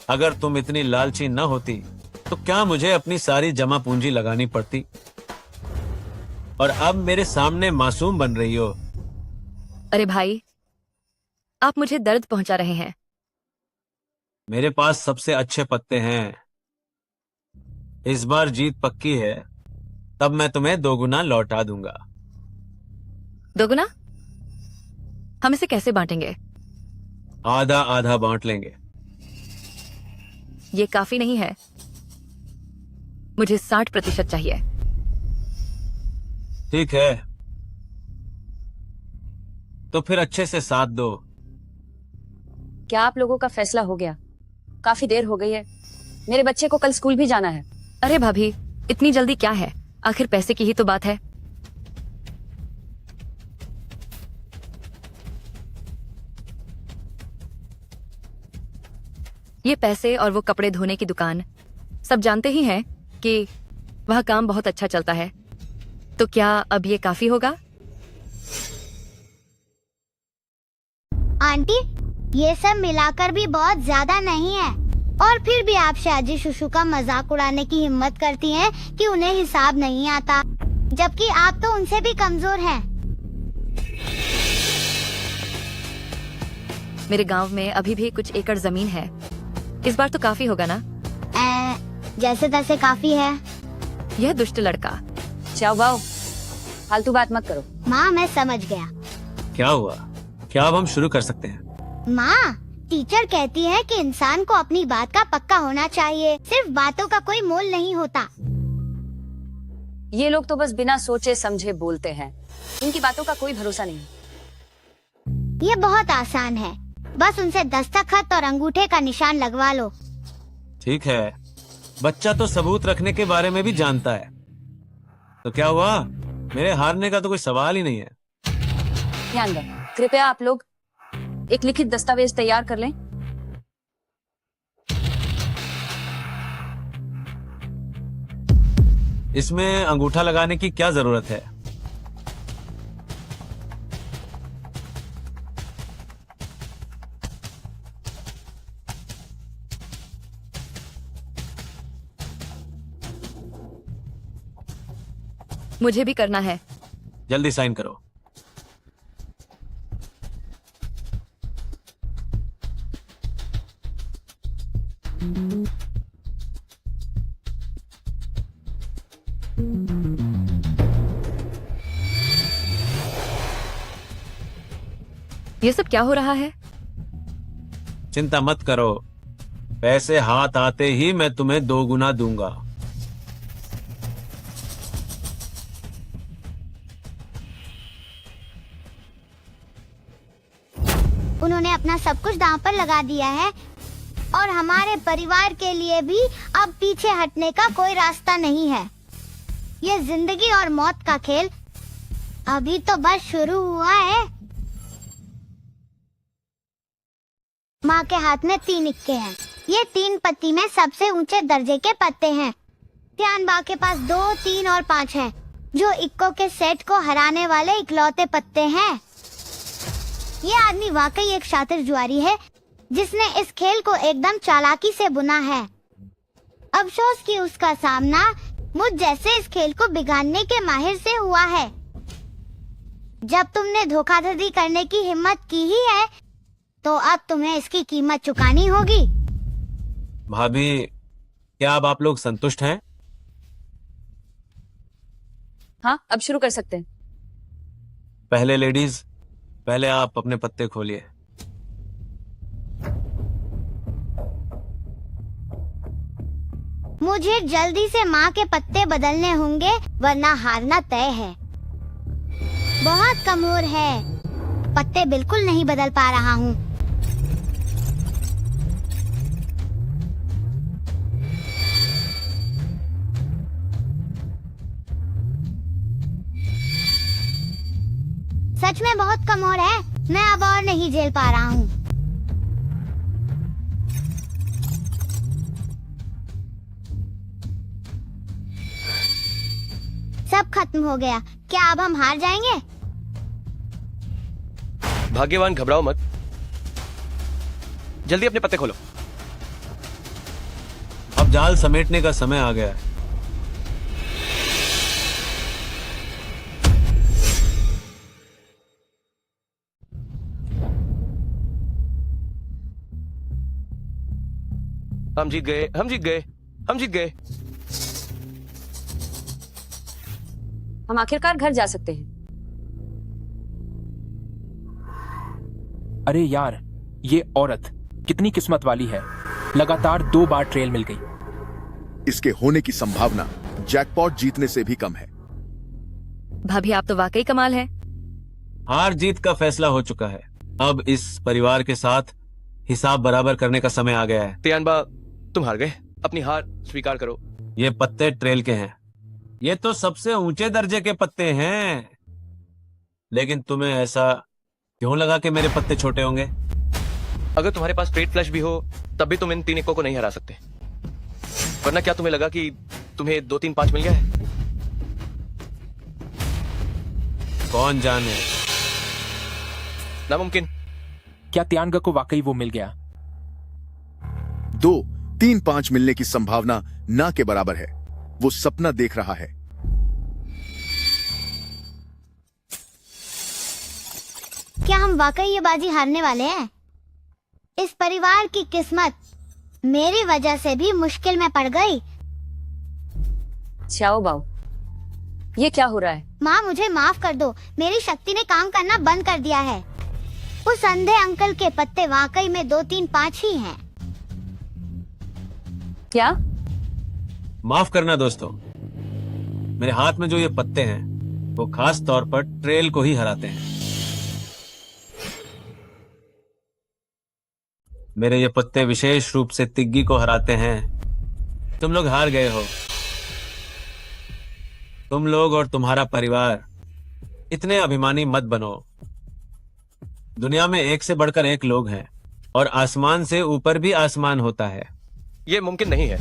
अगर तुम इतनी लालची न होती तो क्या मुझे अपनी सारी जमा पूंजी लगानी पड़ती? और अब मेरे सामने मासूम बन रही हो। अरे भाई, आप मुझे दर्द पहुंचा रहे हैं। मेरे पास सबसे अच्छे पत्ते हैं। इस बार जीत पक्की है, तब मैं तुम्हें 2 गुना लौटा दूंगा। 2 गुना? हम इसे कैसे बांटेंगे? आधा आधा बांट लेंगे। ये काफी नहीं है। मुझे 60% चाहिए। ठीक है, तो फिर अच्छे से साथ दो। क्या आप लोगों का फैसला हो गया? काफी देर हो गई है, मेरे बच्चे को कल स्कूल भी जाना है। अरे भाभी, इतनी जल्दी क्या है? आखिर पैसे की ही तो बात है। ये पैसे और वो कपड़े धोने की दुकान, सब जानते ही हैं कि वह काम बहुत अच्छा चलता है। तो क्या अब ये काफी होगा? आंटी, ये सब मिलाकर भी बहुत ज्यादा नहीं है। और फिर भी आप शाजी शुशु का मजाक उड़ाने की हिम्मत करती हैं कि उन्हें हिसाब नहीं आता, जबकि आप तो उनसे भी कमजोर हैं। मेरे गांव में अभी भी कुछ एकड़ जमीन है। इस बार तो काफी होगा ना? जैसे तैसे काफी है। यह दुष्ट लड़का। चाओ बाओ, फालतू बात मत करो। माँ, मैं समझ गया। क्या हुआ? क्या अब हम शुरू कर सकते हैं? माँ, टीचर कहती है कि इंसान को अपनी बात का पक्का होना चाहिए, सिर्फ बातों का कोई मोल नहीं होता। ये लोग तो बस बिना सोचे समझे बोलते हैं, इनकी बातों का कोई भरोसा नहीं। ये बहुत आसान है, बस उनसे दस्तखत और अंगूठे का निशान लगवा लो। ठीक है, बच्चा तो सबूत रखने के बारे में भी जानता है। तो क्या हुआ? मेरे हारने का तो कोई सवाल ही नहीं है। ध्यान दो, कृपया आप लोग एक लिखित दस्तावेज तैयार कर लें। इसमें अंगूठा लगाने की क्या जरूरत है? मुझे भी करना है। जल्दी साइन करो। ये सब क्या हो रहा है? चिंता मत करो, पैसे हाथ आते ही मैं तुम्हें 2 गुना दूंगा। उन्होंने अपना सब कुछ दांव पर लगा दिया है और हमारे परिवार के लिए भी अब पीछे हटने का कोई रास्ता नहीं है। ये जिंदगी और मौत का खेल अभी तो बस शुरू हुआ है। माँ के हाथ में 3 इक्के हैं। ये 3 पत्ती में सबसे ऊंचे दर्जे के पत्ते हैं। त्यानबा के पास 2, 3 और 5 हैं, जो इक्कों के सेट को हराने वाले इकलौते पत्ते हैं। ये आदमी वाकई एक शातिर जुआरी है, जिसने इस खेल को एकदम चालाकी से बुना है। अफसोस कि उसका सामना मुझ जैसे इस खेल को बिगाड़ने के माहिर से हुआ है। जब तुमने धोखाधड़ी करने की हिम्मत की ही है, तो अब तुम्हें इसकी कीमत चुकानी होगी। भाभी, क्या अब आप लोग संतुष्ट हैं? हाँ, अब शुरू कर सकते हैं। पहले लेडीज, पहले आप अपने पत्ते खोलिए। मुझे जल्दी से माँ के पत्ते बदलने होंगे, वरना हारना तय है। बहुत कमजोर है, पत्ते बिल्कुल नहीं बदल पा रहा हूँ। सच में बहुत कमजोर है, मैं अब और नहीं झेल पा रहा हूँ। सब खत्म हो गया। क्या अब हम हार जाएंगे? भाग्यवान, घबराओ मत। जल्दी अपने पत्ते खोलो। अब जाल समेटने का समय आ गया है। हम जीत गए, हम जीत गए, हम जीत गए। हम आखिरकार घर जा सकते हैं। अरे यार, ये औरत कितनी किस्मत वाली है। लगातार 2 बार ट्रेल मिल गई। इसके होने की संभावना जैकपॉट जीतने से भी कम है। भाभी आप तो वाकई कमाल है। हार जीत का फैसला हो चुका है, अब इस परिवार के साथ हिसाब बराबर करने का समय आ गया है। तियानबा, तुम हार गए, अपनी हार स्वीकार करो। ये पत्ते ट्रेल के हैं, ये तो सबसे ऊंचे दर्जे के पत्ते हैं, लेकिन तुम्हें ऐसा क्यों लगा कि मेरे पत्ते छोटे होंगे? अगर तुम्हारे पास स्ट्रेट फ्लश भी हो तब भी तुम इन 3 इक्कों को नहीं हरा सकते, वरना क्या तुम्हें लगा कि तुम्हें 2 3 5 मिल गया है? कौन जाने, नामुमकिन। क्या तियांगा को वाकई वो मिल गया? 2 3 5 मिलने की संभावना ना के बराबर है। वो सपना देख रहा है। क्या हम वाकई ये बाजी हारने वाले हैं? इस परिवार की किस्मत मेरी वजह से भी मुश्किल में पड़ गई। श्याओ बाओ, ये क्या हो रहा है? माँ मुझे माफ कर दो, मेरी शक्ति ने काम करना बंद कर दिया है। उस अंधे अंकल के पत्ते वाकई में 2 3 5 ही हैं। क्या? माफ करना दोस्तों, मेरे हाथ में जो ये पत्ते हैं वो खास तौर पर ट्रेल को ही हराते हैं। मेरे ये पत्ते विशेष रूप से तिग्गी को हराते हैं। तुम लोग हार गए हो। तुम लोग और तुम्हारा परिवार इतने अभिमानी मत बनो। दुनिया में एक से बढ़कर एक लोग हैं और आसमान से ऊपर भी आसमान होता है। ये मुमकिन नहीं है।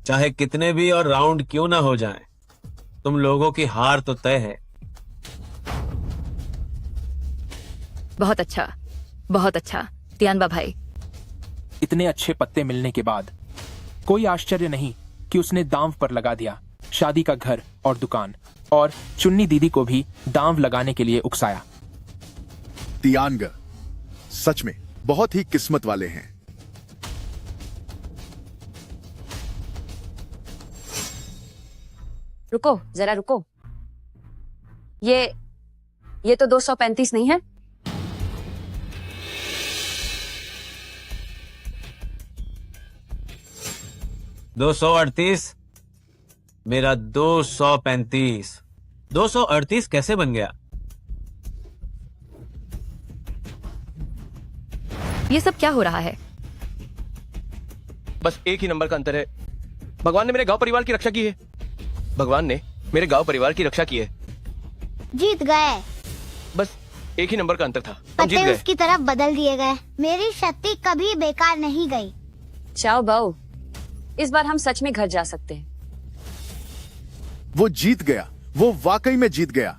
चाहे कितने भी और राउंड क्यों ना हो जाएं, तुम लोगों की हार तो तय है। बहुत अच्छा, बहुत अच्छा तियानबा भाई। इतने अच्छे पत्ते मिलने के बाद कोई आश्चर्य नहीं कि उसने दांव पर लगा दिया शादी का घर और दुकान, और चुन्नी दीदी को भी दांव लगाने के लिए उकसाया। तियांग सच में बहुत ही किस्मत वाले हैं। रुको जरा रुको, ये तो 235 नहीं है? दो 238, मेरा 235। 238 कैसे बन गया? ये सब क्या हो रहा है? बस एक ही नंबर का अंतर है। भगवान ने मेरे गांव परिवार की रक्षा की है। भगवान ने मेरे गांव परिवार की रक्षा की है। जीत गए। बस एक ही नंबर का अंतर था, हम जीत पत्ते गए। उसकी तरफ बदल दिए गए। मेरी शक्ति कभी बेकार नहीं गई। श्याओ बाओ, इस बार हम सच में घर जा सकते हैं। वो जीत गया, वो वाकई में जीत गया।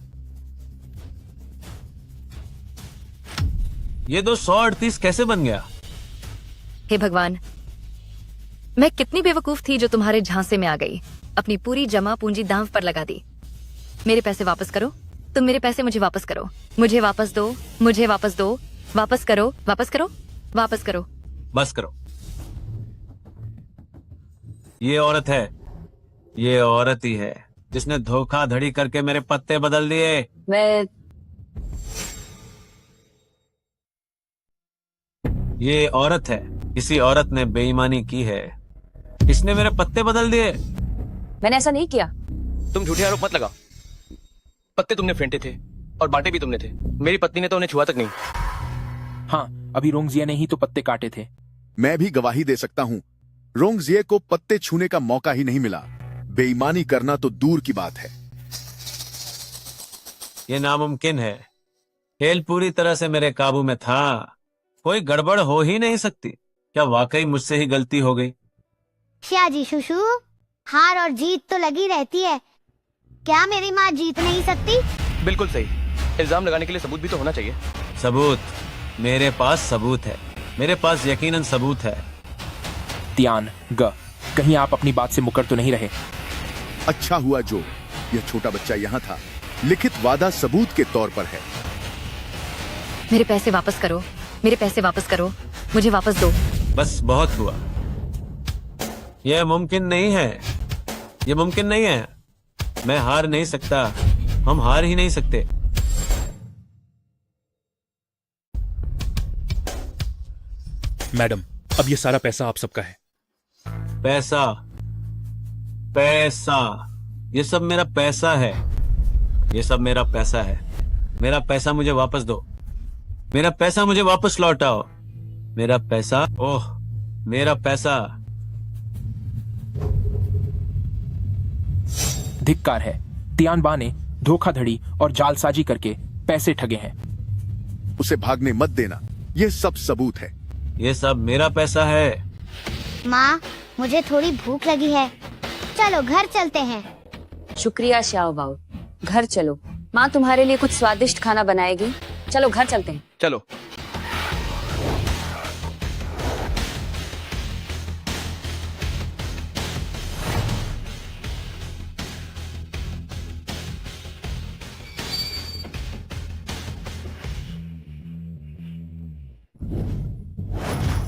ये 238 कैसे बन गया? हे भगवान, मैं कितनी बेवकूफ थी जो तुम्हारे झांसे में आ गई। अपनी पूरी जमा पूंजी दांव पर लगा दी। मेरे पैसे वापस करो। तुम मेरे पैसे मुझे वापस करो। मुझे वापस दो, मुझे वापस दो। वापस करो, वापस करो, वापस करो। बस करो। ये औरत है, ये औरत ही है जिसने धोखाधड़ी करके मेरे पत्ते बदल दिए। मैं ये औरत है, इसी औरत ने बेईमानी की है। इसने मेरे पत्ते बदल दिए। मैंने ऐसा नहीं किया। तुम झूठे आरोप मत लगाओ। पत्ते तुमने फेंटे थे और बांटे भी तुमने थे। मेरी पत्नी ने तो उन्हें छुआ तक नहीं। हाँ, अभी रोंगजिया ने ही तो पत्ते काटे थे। मैं भी गवाही दे सकता हूँ, रोंगजिए को पत्ते छूने का मौका ही नहीं मिला। बेईमानी करना तो दूर की बात है। ये नामुमकिन है। खेल पूरी तरह से मेरे काबू में था, कोई गड़बड़ हो ही नहीं सकती। क्या वाकई मुझसे ही गलती हो गई? श्याजी शुशु, हार और जीत तो लगी रहती है। क्या मेरी माँ जीत नहीं सकती? बिल्कुल सही। इल्जाम लगाने के लिए सबूत भी तो होना चाहिए। सबूत? मेरे पास सबूत है, मेरे पास यकीनन सबूत है। तियान ग, कहीं आप अपनी बात से मुकर तो नहीं रहे? अच्छा हुआ जो यह छोटा बच्चा यहाँ था। लिखित वादा सबूत के तौर पर है। मेरे पैसे वापस करो, मेरे पैसे वापस करो। मुझे वापस दो। बस बहुत हुआ। यह मुमकिन नहीं है, यह मुमकिन नहीं है। मैं हार नहीं सकता, हम हार ही नहीं सकते। मैडम, अब ये सारा पैसा आप सबका है। पैसा पैसा, ये सब मेरा पैसा है, ये सब मेरा पैसा है। मेरा पैसा मुझे वापस दो, मेरा पैसा मुझे वापस लौटाओ। मेरा पैसा, ओह मेरा पैसा। धिक्कार है, तियानबा ने धोखाधड़ी और जालसाजी करके पैसे ठगे हैं। उसे भागने मत देना, ये सब सबूत है। ये सब मेरा पैसा है। माँ, मुझे थोड़ी भूख लगी है, चलो घर चलते हैं। शुक्रिया श्याओ बाओ, घर चलो। माँ तुम्हारे लिए कुछ स्वादिष्ट खाना बनाएगी। चलो घर चलते हैं। चलो।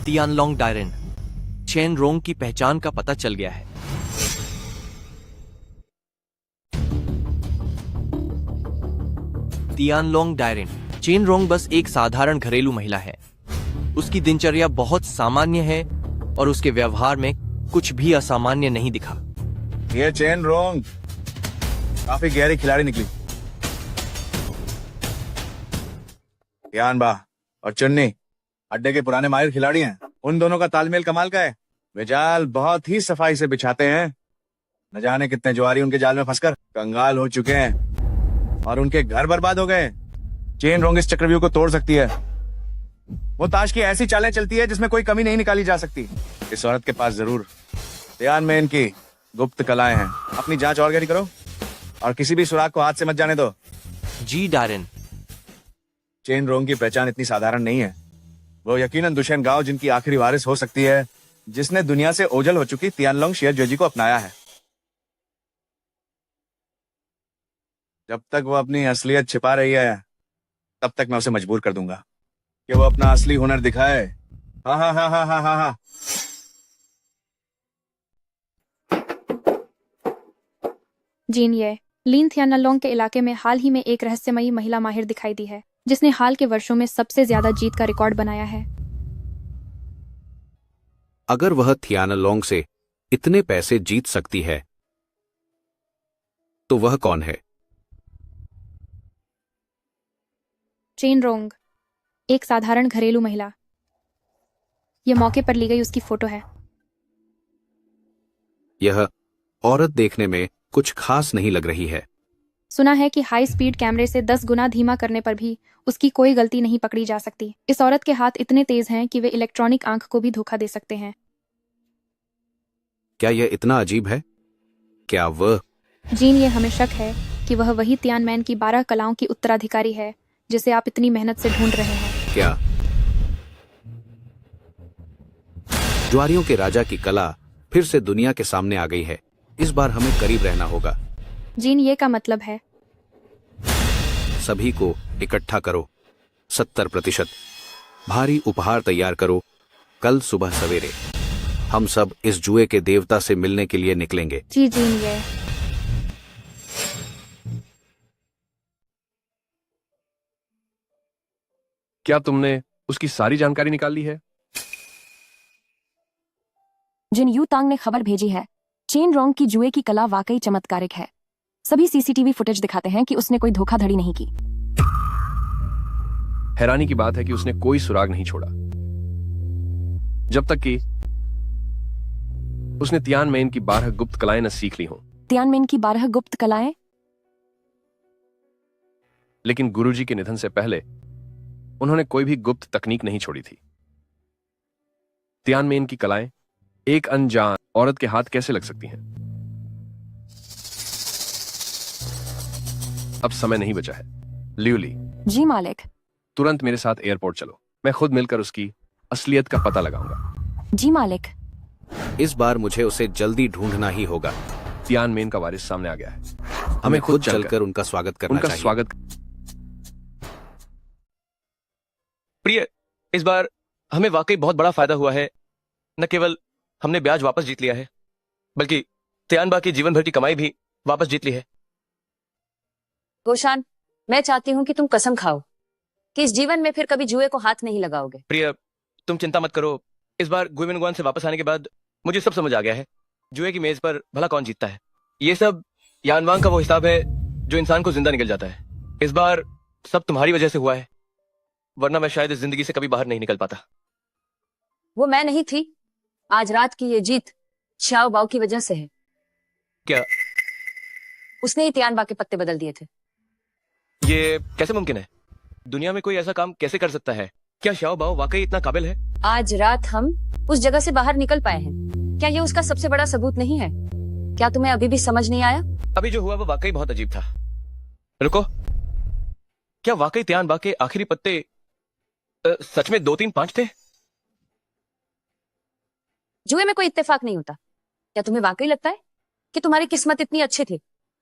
तियानलोंग डायरेन, चेन रोंग की पहचान का पता चल गया है। तियानलोंग डायरेन, चेन रोंग बस एक साधारण घरेलू महिला है। उसकी दिनचर्या बहुत सामान्य है और उसके व्यवहार में कुछ भी असामान्य नहीं दिखा। ये चेन रोंग काफी गहरी खिलाड़ी निकली। तियानबा और चुन्नी अड्डे के पुराने माहिर खिलाड़ी हैं। उन दोनों का तालमेल कमाल का है। वे जाल बहुत ही सफाई से बिछाते हैं। न जाने कितने जुआरी उनके जाल में फंसकर कंगाल हो चुके हैं और उनके घर बर्बाद हो गए। चेन रोंग इस चक्रव्यूह को तोड़ सकती है। वो ताश की ऐसी चालें चलती है जिसमें कोई कमी नहीं निकाली जा सकती। इस औरत के पास जरूर ध्यान में इनकी गुप्त कलाएं हैं। अपनी जांच और गहरी करो और किसी भी सुराग को हाथ से मत जाने दो। जी डायरेन। चेन रोंग की पहचान इतनी साधारण नहीं है। वो यकीनन दुशेन गाओ जिनकी आखिरी वारिस हो सकती है, जिसने दुनिया से ओझल हो चुकी तियानलोंग शियाजुजी को अपनाया है। जब तक वो अपनी असलियत छिपा रही है, तब तक मैं उसे मजबूर कर दूंगा कि वो अपना असली हुनर दिखाए। हाँ हाँ हाँ हाँ हाँ हाँ हाँ। जीन ये लीन थियानलोंग के इलाके में हाल ही में एक रहस्यमयी महिला माहिर दिखाई दी है, जिसने हाल के वर्षों में सबसे ज्यादा जीत का रिकॉर्ड बनाया है। अगर वह थियानलोंग से इतने पैसे जीत सकती है, तो वह कौन है? चेन रोंग, एक साधारण घरेलू महिला। यह मौके पर ली गई उसकी फोटो है। यह औरत देखने में कुछ खास नहीं लग रही है। सुना है कि हाई स्पीड कैमरे से 10 गुना धीमा करने पर भी उसकी कोई गलती नहीं पकड़ी जा सकती। इस औरत के हाथ इतने तेज हैं कि वे इलेक्ट्रॉनिक आंख को भी धोखा दे सकते हैं। क्या यह इतना अजीब है? क्या वह? जीन, ये हमें शक है कि वह वही तियानमैन की 12 कलाओं की उत्तराधिकारी है जिसे आप इतनी मेहनत से ढूंढ रहे हैं। क्या जुआरियों के राजा की कला फिर से दुनिया के सामने आ गई है? इस बार हमें करीब रहना होगा। जीन, ये का मतलब है सभी को इकट्ठा करो। 70% भारी उपहार तैयार करो। कल सुबह सवेरे हम सब इस जुए के देवता से मिलने के लिए निकलेंगे। जी जीन, ये क्या तुमने उसकी सारी जानकारी निकाल ली है? जिन यू तांग ने खबर भेजी है, चेन रोंग की जुए की कला वाकई चमत्कारिक है। सभी सीसीटीवी फुटेज दिखाते हैं कि उसने कोई धोखाधड़ी नहीं की। हैरानी की बात है कि उसने कोई सुराग नहीं छोड़ा, जब तक कि उसने तियानमेन की 12 गुप्त कलाएं न सीख ली हों। तियानमेन की 12 गुप्त कलाएं? लेकिन गुरुजी के निधन से पहले उन्होंने कोई भी गुप्त तकनीक नहीं छोड़ी थी। तियानमेन की कलाएं एक अनजान औरत के हाथ कैसे लग सकती हैं? अब समय नहीं बचा है। लियूली, जी मालिक। तुरंत मेरे साथ एयरपोर्ट चलो। मैं खुद मिलकर उसकी असलियत का पता लगाऊंगा। जी मालिक। इस बार मुझे उसे जल्दी ढूंढना ही होगा। तियानमेन का वारिस सामने आ गया है। हमें खुद चलकर उनका स्वागत करना चाहिए। स्वागत। प्रिय, इस बार हमें वाकई बहुत बड़ा फायदा हुआ है। न केवल हमने ब्याज वापस जीत लिया है, बल्कि तियानबा की जीवन भर की कमाई भी वापस जीत ली है। गोशान, मैं चाहती हूँ कि तुम कसम खाओ कि इस जीवन में फिर कभी जुए को हाथ नहीं लगाओगे। प्रिय, तुम चिंता मत करो। इस बार गुइमिनगुआन से वापस आने के बाद मुझे सब समझ आ गया है। जुए की मेज पर भला कौन जीतता है। ये सब यानवांग का वो हिसाब है जो इंसान को जिंदा निकल जाता है। इस बार सब तुम्हारी वजह से हुआ है, वरना मैं शायद इस जिंदगी से कभी बाहर नहीं निकल पाता। वो मैं नहीं थी। आज रात की ये जीत श्याओ बाओ की वजह से है। क्या? उसने ही तियानबा के पत्ते बदल दिए थे। ये कैसे मुमकिन है? दुनिया में कोई ऐसा काम कैसे कर सकता है? क्या श्याओ बाओ वाकई इतना काबिल है? आज रात हम उस जगह से बाहर निकल पाए हैं। क्या ये उसका सबसे बड़ा सबूत नहीं है? क्या तुम्हें अभी भी समझ नहीं आया? अभी जो हुआ वो वाकई बहुत अजीब था। रुको, क्या वाकई तियानबा के आखिरी पत्ते सच में 2, 3, 5 थे? जुए में कोई इत्तेफाक नहीं होता। क्या तुम्हें वाकई लगता है कि तुम्हारी किस्मत इतनी अच्छी थी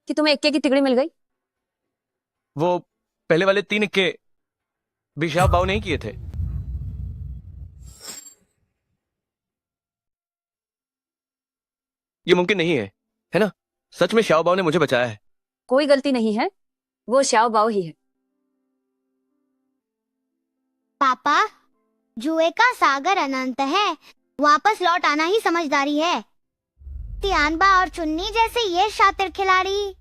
कि तुम्हें इक्के की तिगड़ी मिल गई? वो पहले वाले 3 इक्के भी श्याओ बाओ नहीं किए थे। ये मुमकिन नहीं है ना? सच में श्याओ बाओ ने मुझे बचाया है। कोई गलती नहीं है, वो श्याओ बाओ ही है। पापा, जुए का सागर अनंत है, वापस लौट आना ही समझदारी है। तियानबा और चुन्नी जैसे ये शातिर खिलाड़ी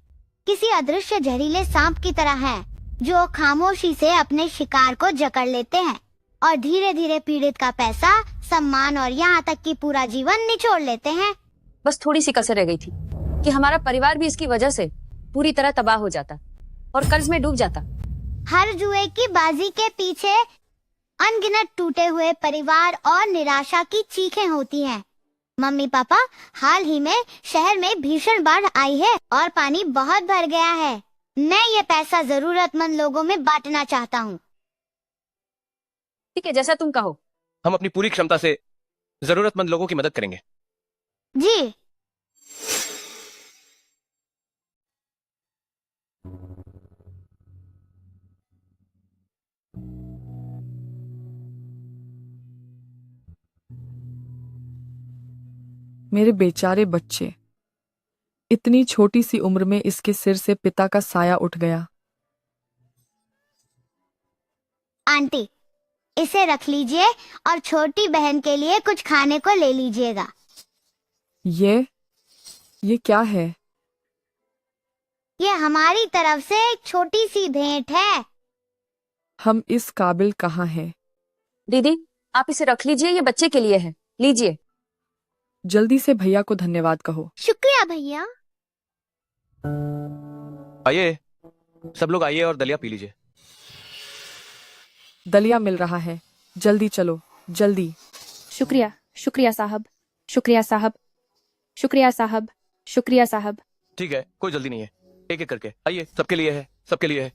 किसी अदृश्य जहरीले सांप की तरह हैं, जो खामोशी से अपने शिकार को जकड़ लेते हैं और धीरे धीरे पीड़ित का पैसा, सम्मान और यहाँ तक कि पूरा जीवन निचोड़ लेते हैं। बस थोड़ी सी कसर रह गई थी कि हमारा परिवार भी इसकी वजह से पूरी तरह तबाह हो जाता और कर्ज में डूब जाता। हर जुए की बाजी के पीछे अनगिनत टूटे हुए परिवार और निराशा की चीखें होती हैं। मम्मी पापा, हाल ही में शहर में भीषण बाढ़ आई है और पानी बहुत भर गया है। मैं ये पैसा जरूरतमंद लोगों में बांटना चाहता हूँ। ठीक है, जैसा तुम कहो। हम अपनी पूरी क्षमता से जरूरतमंद लोगों की मदद करेंगे। जी। मेरे बेचारे बच्चे, इतनी छोटी सी उम्र में इसके सिर से पिता का साया उठ गया। आंटी, इसे रख लीजिए और छोटी बहन के लिए कुछ खाने को ले लीजिएगा। ये क्या है? ये हमारी तरफ से एक छोटी सी भेंट है। हम इस काबिल कहाँ हैं? दीदी, आप इसे रख लीजिए, ये बच्चे के लिए है। लीजिए। जल्दी से भैया को धन्यवाद कहो। शुक्रिया भैया। आइए, सब लोग आइए और दलिया पी लीजिए। दलिया मिल रहा है, जल्दी चलो, जल्दी। शुक्रिया, शुक्रिया साहब, शुक्रिया साहब, शुक्रिया साहब, शुक्रिया साहब। ठीक है, कोई जल्दी नहीं है, एक एक करके आइए। सबके लिए है, सबके लिए है।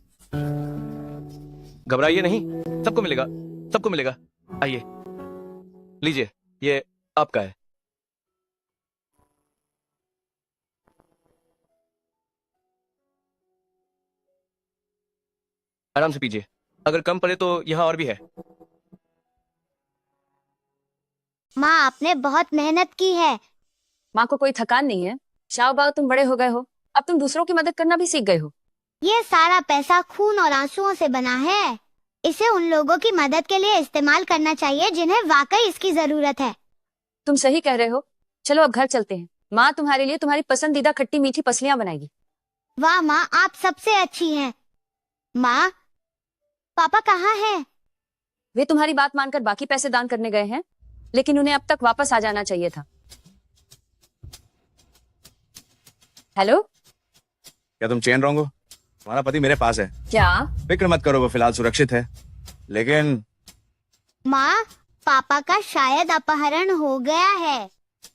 घबराइए नहीं, सबको मिलेगा, सबको मिलेगा। आइए, लीजिए, ये आपका है। आराम से पीजिए, अगर कम पड़े तो यहाँ और भी है। माँ, आपने बहुत मेहनत की है। माँ को कोई थकान नहीं है। श्याओ बाओ, तुम बड़े हो गए हो, अब तुम दूसरों की मदद करना भी सीख गए हो। ये सारा पैसा खून और आंसुओं से बना है। इसे उन लोगों की मदद के लिए इस्तेमाल करना चाहिए जिन्हें वाकई इसकी जरूरत है। तुम सही कह रहे हो। चलो अब घर चलते हैं। माँ तुम्हारे लिए तुम्हारी पसंदीदा खट्टी मीठी पसलियां बनाएगी। वाह माँ, आप सबसे अच्छी हैं। माँ, पापा कहाँ हैं? वे तुम्हारी बात मानकर बाकी पैसे दान करने गए हैं, लेकिन उन्हें अब तक वापस आ जाना चाहिए था। हेलो, क्या तुम चेन रॉन्ग हो? तुम्हारा पति मेरे पास है। क्या? फिक्र मत करो, वो फिलहाल सुरक्षित है। लेकिन माँ, पापा का शायद अपहरण हो गया है।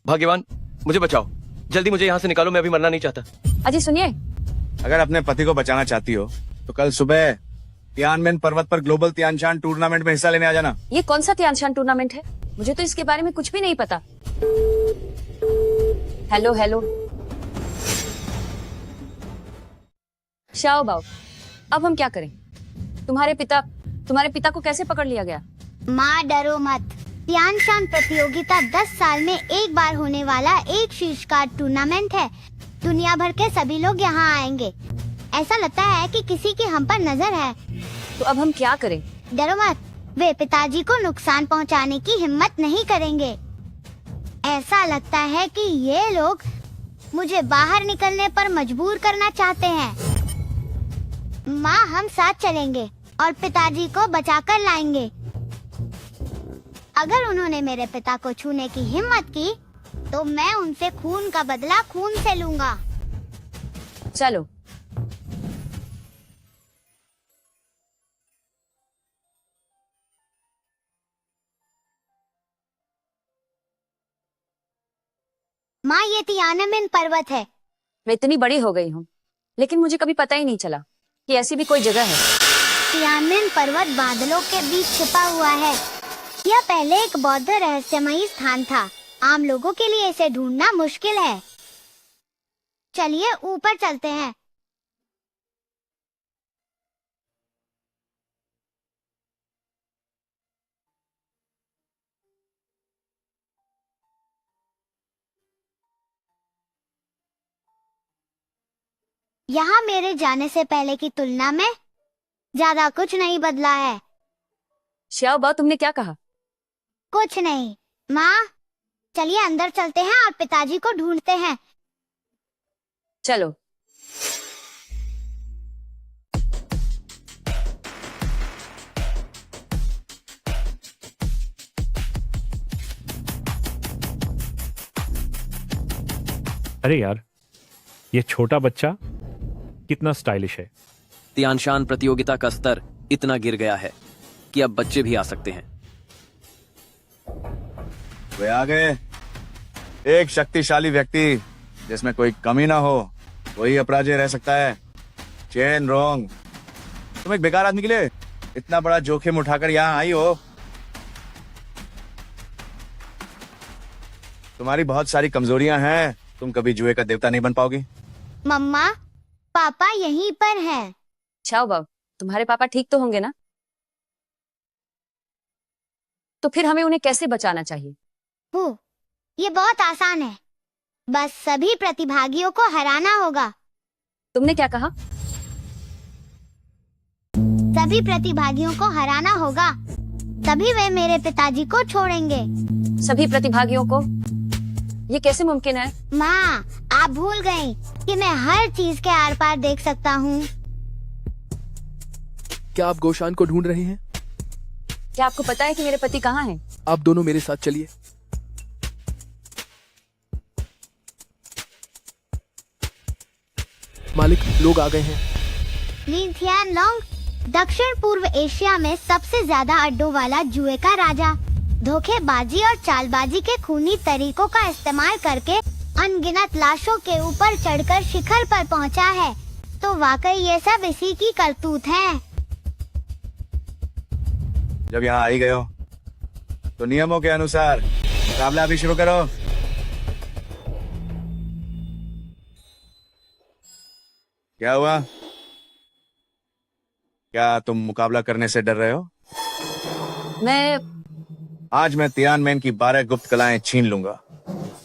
भाग्यवान, मुझे बचाओ, जल्दी मुझे यहाँ से निकालो, मैं अभी मरना नहीं चाहता। अजी सुनिए, अगर अपने पति को बचाना चाहती हो तो कल सुबह तियानमेन पर्वत पर ग्लोबल तियानशान टूर्नामेंट में हिस्सा लेने आ जाना। ये कौन सा तियानशान टूर्नामेंट है? मुझे तो इसके बारे में कुछ भी नहीं पता। हेलो हेलो, श्याओ बाओ, अब हम क्या करें? तुम्हारे पिता को कैसे पकड़ लिया गया? माँ डरो मत। तियानशान प्रतियोगिता 10 साल में एक बार होने वाला एक शीर्षकार टूर्नामेंट है। दुनिया भर के सभी लोग यहाँ आएंगे। ऐसा लगता है कि किसी की हम पर नजर है। तो अब हम क्या करें? डरो मत, वे पिताजी को नुकसान पहुंचाने की हिम्मत नहीं करेंगे। ऐसा लगता है कि ये लोग मुझे बाहर निकलने पर मजबूर करना चाहते हैं। माँ, हम साथ चलेंगे और पिताजी को बचाकर लाएंगे। अगर उन्होंने मेरे पिता को छूने की हिम्मत की तो मैं उनसे खून का बदला खून से लूंगा। चलो। माँ, ये तियानमेन पर्वत है। मैं इतनी बड़ी हो गई हूँ, लेकिन मुझे कभी पता ही नहीं चला कि ऐसी भी कोई जगह है। तियानमेन पर्वत बादलों के बीच छिपा हुआ है। यह पहले एक बौद्ध रहस्यमयी स्थान था। आम लोगों के लिए इसे ढूंढना मुश्किल है। चलिए ऊपर चलते हैं। यहाँ मेरे जाने से पहले की तुलना में ज्यादा कुछ नहीं बदला है। श्याओ बाओ, तुमने क्या कहा? कुछ नहीं। माँ, चलिए अंदर चलते हैं और पिताजी को ढूंढते हैं। चलो। अरे यार, ये छोटा बच्चा कितना स्टाइलिश है। तियानशान प्रतियोगिता का स्तर इतना गिर गया है कि अब बच्चे भी आ सकते हैं। वे आ गए। एक शक्तिशाली व्यक्ति जिसमें कोई कमी ना हो, वही अपराजय रह सकता है। चेन रोंग, तुम एक बेकार आदमी के लिए इतना बड़ा जोखिम उठाकर यहाँ आई हो। तुम्हारी बहुत सारी कमजोरियां हैं, तुम कभी जुए का देवता नहीं बन पाओगी। मम्मा, पापा यहीं पर हैं। श्याओ बाओ, तुम्हारे पापा ठीक तो होंगे ना? तो फिर हमें उन्हें कैसे बचाना चाहिए? ये बहुत आसान है। बस सभी प्रतिभागियों को हराना होगा। तुमने क्या कहा? सभी प्रतिभागियों को हराना होगा, तभी वे मेरे पिताजी को छोड़ेंगे। सभी प्रतिभागियों को? ये कैसे मुमकिन है? माँ, आप भूल गयी कि मैं हर चीज के आर पार देख सकता हूँ। क्या आप गोशान को ढूंढ रहे हैं? क्या आपको पता है कि मेरे पति कहाँ हैं? आप दोनों मेरे साथ चलिए। मालिक, लोग आ गए हैं। ली थियानलोंग दक्षिण पूर्व एशिया में सबसे ज्यादा अड्डों वाला जुए का राजा, धोखेबाजी और चालबाजी के खूनी तरीकों का इस्तेमाल करके अनगिनत लाशों के ऊपर चढ़कर शिखर पर पहुंचा है। तो वाकई ये सब इसी की करतूत है। जब यहाँ आई गए हो तो नियमों के अनुसार मुकाबला भी शुरू करो। क्या हुआ? क्या तुम मुकाबला करने से डर रहे हो? आज मैं तियानमेन की 12 गुप्त कलाएं छीन लूंगा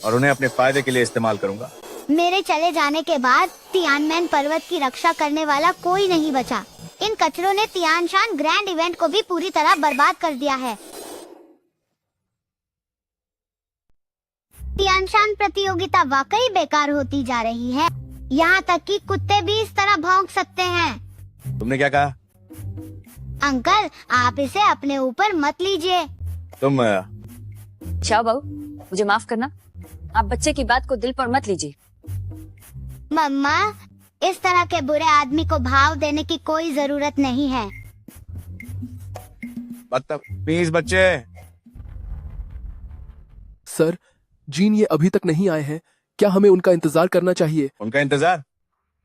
और उन्हें अपने फायदे के लिए इस्तेमाल करूंगा। मेरे चले जाने के बाद तियानमेन पर्वत की रक्षा करने वाला कोई नहीं बचा। इन कचरों ने तियानशान ग्रैंड इवेंट को भी पूरी तरह बर्बाद कर दिया है। तियानशान प्रतियोगिता वाकई बेकार होती जा रही है। यहाँ तक कि कुत्ते भी इस तरह भौंक सकते हैं। तुमने क्या कहा? अंकल, आप इसे अपने ऊपर मत लीजिए। तुम श्याओ बाओ, मुझे माफ करना। आप बच्चे की बात को दिल पर मत लीजिए। मम्मा, इस तरह के बुरे आदमी को भाव देने की कोई जरूरत नहीं है। बदतमीज बच्चे। सर, जीन ये अभी तक नहीं आए हैं। क्या हमें उनका इंतजार करना चाहिए? उनका इंतजार?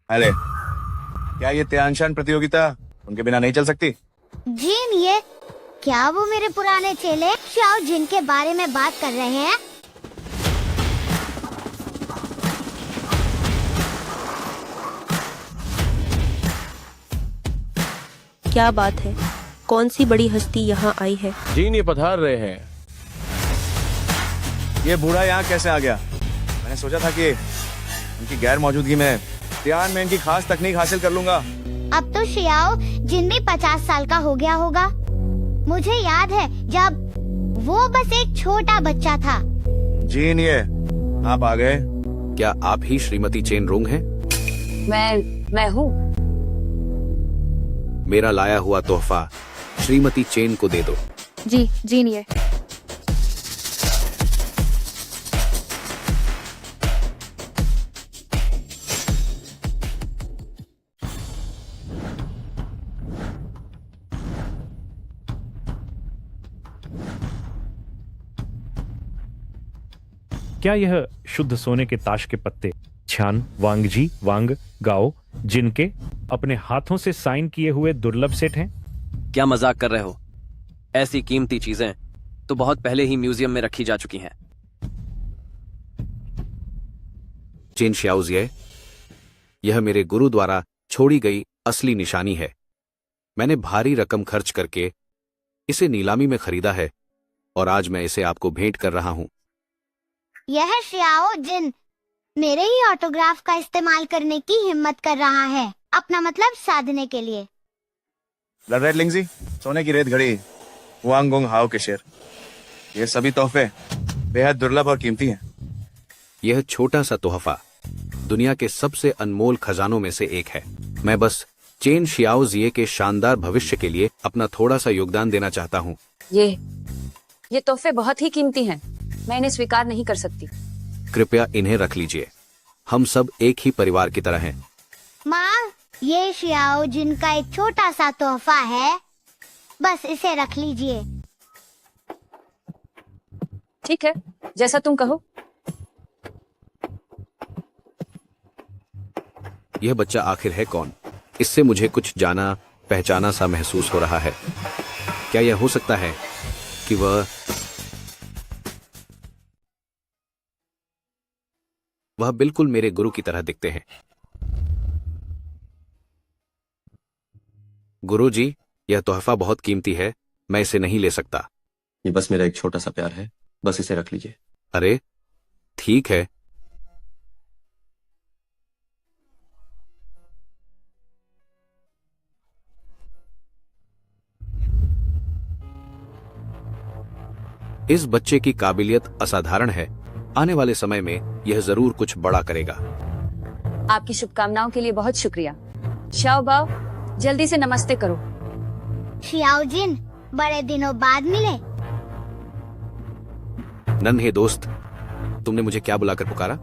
अरे, क्या ये तियानशान प्रतियोगिता उनके बिना नहीं चल सकती? जीन, ये क्या वो मेरे पुराने चेले श्याओ जिन के बारे में बात कर रहे हैं? क्या बात है? कौन सी बड़ी हस्ती यहाँ आई है? जीन ये पधार रहे हैं। ये बूढ़ा यहाँ कैसे आ गया? मैंने सोचा था कि उनकी गैर मौजूदगी में तियानमेन की खास तकनीक हासिल कर लूंगा। अब तो श्याओ जिन भी 50 साल का हो गया होगा। मुझे याद है जब वो बस एक छोटा बच्चा था। जीन, ये आप आ गए। क्या आप ही श्रीमती चेन रोंग हैं? मैं हूँ। मेरा लाया हुआ तोहफा श्रीमती चेन को दे दो। जी जीन ये। क्या यह शुद्ध सोने के ताश के पत्ते छान वांगजी वांग गाओ जिनके अपने हाथों से साइन किए हुए दुर्लभ सेट हैं? क्या मजाक कर रहे हो? ऐसी कीमती चीजें तो बहुत पहले ही म्यूजियम में रखी जा चुकी हैं। चेन श्याओजिए, यह मेरे गुरु द्वारा छोड़ी गई असली निशानी है। मैंने भारी रकम खर्च करके इसे नीलामी में खरीदा है और आज मैं इसे आपको भेंट कर रहा हूं। यह श्याओ जिन मेरे ही ऑटोग्राफ का इस्तेमाल करने की हिम्मत कर रहा है, अपना मतलब साधने के लिए। रेड लिंगजी, सोने की रेत घड़ी, वांग गोंग हाओ के शेर, ये सभी तोहफे बेहद दुर्लभ और कीमती हैं। यह छोटा सा तोहफा दुनिया के सबसे अनमोल खजानों में से एक है। मैं बस चेन शियाओजिए के शानदार भविष्य के लिए अपना थोड़ा सा योगदान देना चाहता हूँ। ये तोहफे बहुत ही कीमती हैं। मैं इन्हें स्वीकार नहीं कर सकती। कृपया इन्हें रख लीजिए। हम सब एक ही परिवार की तरह हैं। माँ, ये शियाओ जिनका एक छोटा सा तोहफा है, बस इसे रख लीजिए। ठीक है, जैसा तुम कहो। यह बच्चा आखिर है कौन? इससे मुझे कुछ जाना पहचाना सा महसूस हो रहा है। क्या यह हो सकता है कि वह बिल्कुल मेरे गुरु की तरह दिखते हैं। गुरुजी, यह तोहफा बहुत कीमती है, मैं इसे नहीं ले सकता। ये बस मेरा एक छोटा सा प्यार है, बस इसे रख लीजिए। अरे ठीक है। इस बच्चे की काबिलियत असाधारण है। आने वाले समय में यह जरूर कुछ बड़ा करेगा। आपकी शुभकामनाओं के लिए बहुत शुक्रिया। शाओ बाओ, जल्दी से नमस्ते करो। शियाओ जिन, बड़े दिनों बाद मिले। नन्हे दोस्त, तुमने मुझे क्या बुलाकर पुकारा?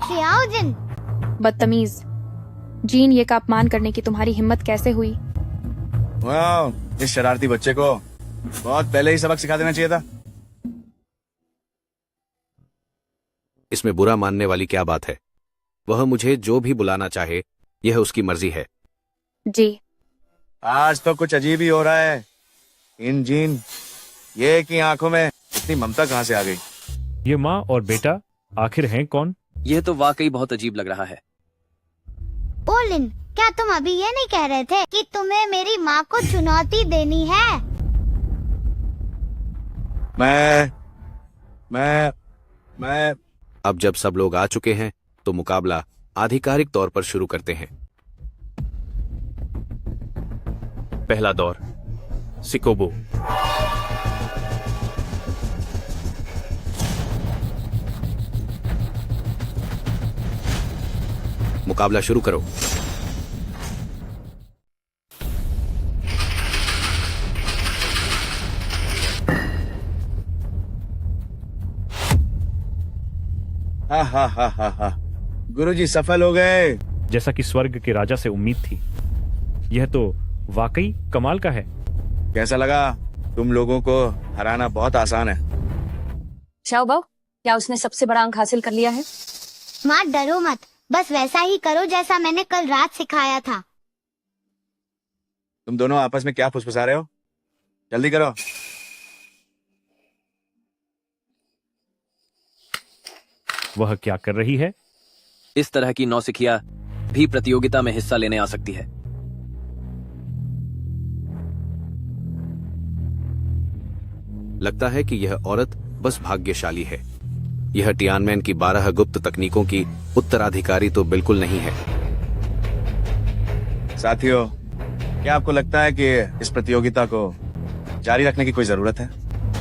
शियाओ जिन। बदतमीज। जीन ये का अपमान करने की तुम्हारी हिम्मत कैसे हुई? वाह, इस शरारती बच्चे को बहुत पहले ही सबक सिखा देना चाहिए था। इसमें बुरा मानने वाली क्या बात है? वह मुझे जो भी बुलाना चाहे, यह उसकी मर्जी है। जी। आज तो कुछ अजीब ही हो रहा है। इन जीन ये की आंखों में इतनी ममता कहां से आ गई? ये माँ और बेटा आखिर हैं कौन? यह तो वाकई बहुत अजीब लग रहा है। ओलिन, क्या तुम अभी ये नहीं कह रहे थे कि तुम्हें मेरी माँ को चुनौती देनी है? मैं अब जब सब लोग आ चुके हैं तो मुकाबला आधिकारिक तौर पर शुरू करते हैं। पहला दौर, सिकोबो। मुकाबला शुरू करो। हा। गुरुजी सफल हो गए। जैसा कि स्वर्ग के राजा से उम्मीद थी। यह तो वाकई कमाल का है। कैसा लगा? तुम लोगों को हराना बहुत आसान है। शाओ बाओ, क्या उसने सबसे बड़ा अंक हासिल कर लिया है? माँ डरो मत, बस वैसा ही करो जैसा मैंने कल रात सिखाया था। तुम दोनों आपस में क्या फुसफुसा रहे हो? जल्दी करो। वह क्या कर रही है? इस तरह की नौसिखिया भी प्रतियोगिता में हिस्सा लेने आ सकती है। लगता है कि यह औरत बस भाग्यशाली है। यह टियानमेन की 12 गुप्त तकनीकों की उत्तराधिकारी तो बिल्कुल नहीं है। साथियों, क्या आपको लगता है कि इस प्रतियोगिता को जारी रखने की कोई जरूरत है?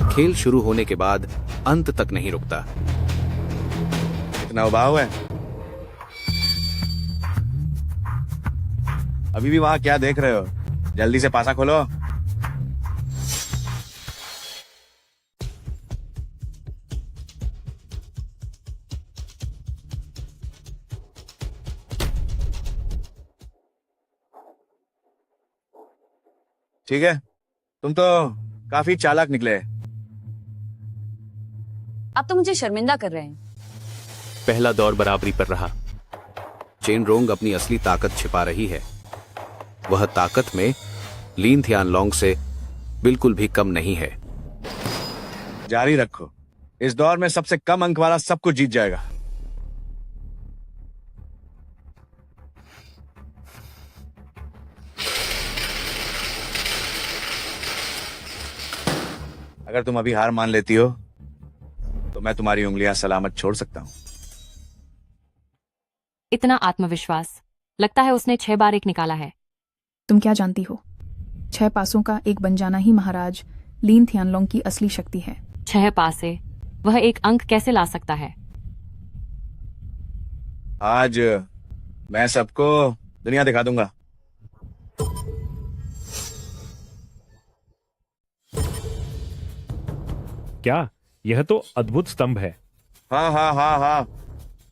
खेल शुरू होने के बाद अंत तक नहीं रुकता। इतना उबाऊ है? अभी भी वहां क्या देख रहे हो? जल्दी से पासा खोलो। ठीक है, तुम तो काफी चालाक निकले। आप तो मुझे शर्मिंदा कर रहे हैं। पहला दौर बराबरी पर रहा। चेन रोंग अपनी असली ताकत छिपा रही है। वह ताकत में लीन थियानलोंग से बिल्कुल भी कम नहीं है। जारी रखो, इस दौर में सबसे कम अंक वाला सब कुछ जीत जाएगा। अगर तुम अभी हार मान लेती हो तो मैं तुम्हारी उंगलियां सलामत छोड़ सकता हूं। इतना आत्मविश्वास, लगता है उसने 6 बार एक निकाला है। तुम क्या जानती हो, 6 पासों का एक बन जाना ही महाराज लीन थियानलोंग की असली शक्ति है। 6 पासे, वह एक अंक कैसे ला सकता है? आज मैं सबको दुनिया दिखा दूंगा। क्या यह तो अद्भुत स्तंभ है। हाँ हाँ हाँ हाँ,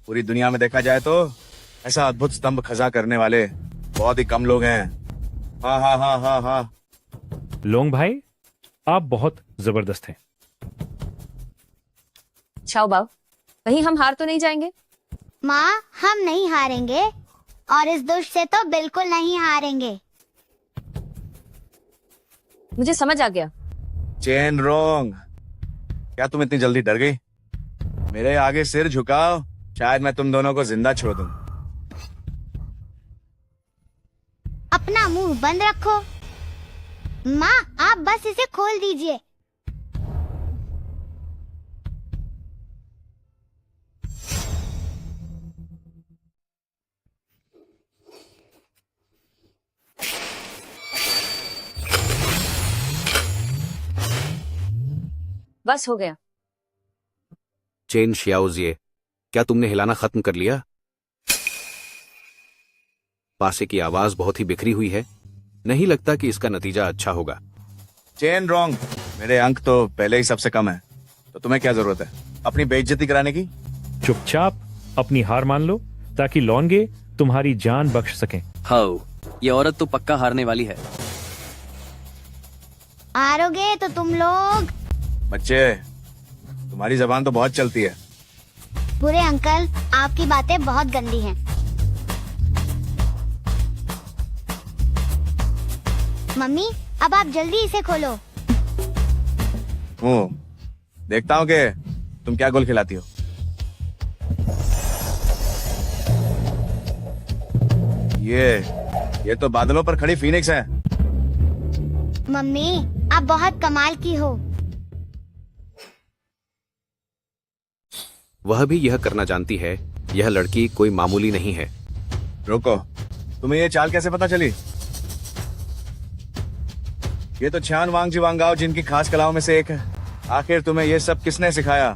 पूरी दुनिया में देखा जाए तो ऐसा अद्भुत स्तंभ खजा करने वाले बहुत ही कम लोग हैं। हाँ हाँ हाँ हाँ हाँ। लोंग भाई, आप बहुत जबरदस्त हैं। छाओ बाव, कहीं हम हार तो नहीं जाएंगे? माँ, हम नहीं हारेंगे और इस दुष्ट से तो बिल्कुल नहीं हारेंगे। मुझे समझ आ गया। चेन रोंग, क्या तुम इतनी जल्दी डर गई? मेरे आगे सिर झुकाओ, शायद मैं तुम दोनों को जिंदा छोड़ दूं। अपना मुंह बंद रखो। माँ, आप बस इसे खोल दीजिए। बस हो गया। चेन शियाओजिए, क्या तुमने हिलाना खत्म कर लिया? पासे की आवाज बहुत ही बिखरी हुई है। नहीं लगता कि इसका नतीजा अच्छा होगा। चेन रोंग, मेरे अंक तो पहले ही सबसे कम है, तो तुम्हें क्या जरूरत है अपनी बेइज्जती कराने की? चुपचाप अपनी हार मान लो ताकि लॉन्गे तुम्हारी जान बख्श सकें। हाउ, ये औरत तो पक्का हारने वाली है। हारोगे तो तुम लोग। बच्चे, तुम्हारी जबान तो बहुत चलती है। बुरे अंकल, आपकी बातें बहुत गंदी हैं। मम्मी, अब आप जल्दी इसे खोलो। देखता हूँ कि तुम क्या गोल खिलाती हो। ये तो बादलों पर खड़ी फीनिक्स है। मम्मी, आप बहुत कमाल की हो। वह भी यह करना जानती है। यह लड़की कोई मामूली नहीं है। रुको, तुम्हें ये चाल कैसे पता चली? ये तो छान वांगजी वांगाओ जिनकी खास कलाओं में से एक है। आखिर तुम्हें ये सब किसने सिखाया?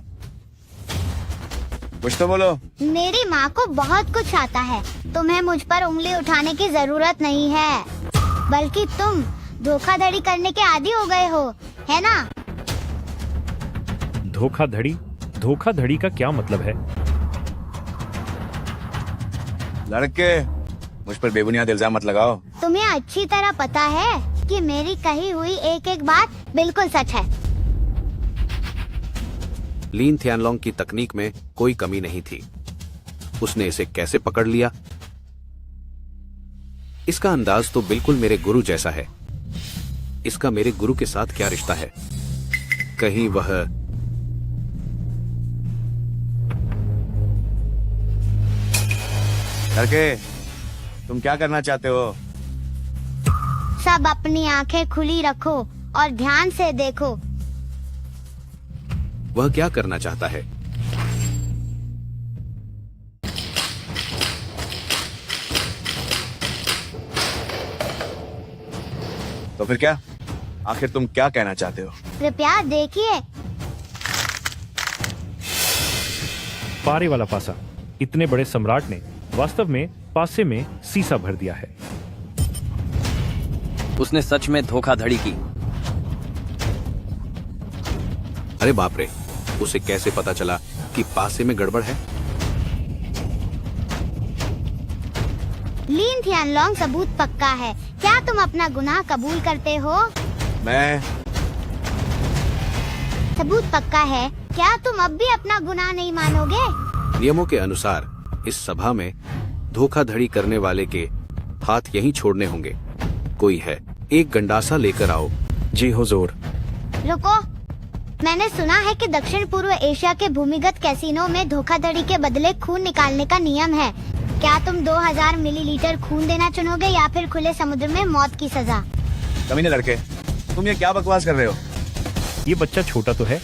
कुछ तो बोलो। मेरी माँ को बहुत कुछ आता है। तुम्हें मुझ पर उंगली उठाने की जरूरत नहीं है, बल्कि तुम धोखाधड़ी करने के आदी हो गए हो, है ना? धोखाधड़ी? धोखाधड़ी का क्या मतलब है? लड़के, मुझ पर बेबुनियाद इल्जाम मत लगाओ। तुम्हें अच्छी तरह पता है कि मेरी कही हुई एक एक बात बिल्कुल सच है। लीन थियानलोंग की तकनीक में कोई कमी नहीं थी। उसने इसे कैसे पकड़ लिया? इसका अंदाज तो बिल्कुल मेरे गुरु जैसा है। इसका मेरे गुरु के साथ क्या रिश्ता है? कहीं वह लड़के, तुम क्या करना चाहते हो? सब अपनी आंखें खुली रखो और ध्यान से देखो। वह क्या करना चाहता है? तो फिर क्या? आखिर तुम क्या कहना चाहते हो? कृपया देखिए। पारे वाला पासा। इतने बड़े सम्राट ने वास्तव में पासे में सीसा भर दिया है। उसने सच में धोखाधड़ी की। अरे बाप रे, उसे कैसे पता चला कि पासे में गड़बड़ है? लीन थियानलोंग, सबूत पक्का है। क्या तुम अपना गुनाह कबूल करते हो? मैं सबूत पक्का है। क्या तुम अब भी अपना गुनाह नहीं मानोगे? नियमों के अनुसार इस सभा में धोखाधड़ी करने वाले के हाथ यहीं छोड़ने होंगे। कोई है, एक गंडासा लेकर आओ। जी हुजूर। रुको, मैंने सुना है कि दक्षिण पूर्व एशिया के भूमिगत कैसीनो में धोखाधड़ी के बदले खून निकालने का नियम है। क्या तुम 2000 मिलीलीटर खून देना चुनोगे या फिर खुले समुद्र में मौत की सजा? कमीने लड़के, तुम ये क्या बकवास कर रहे हो? ये बच्चा छोटा तो है,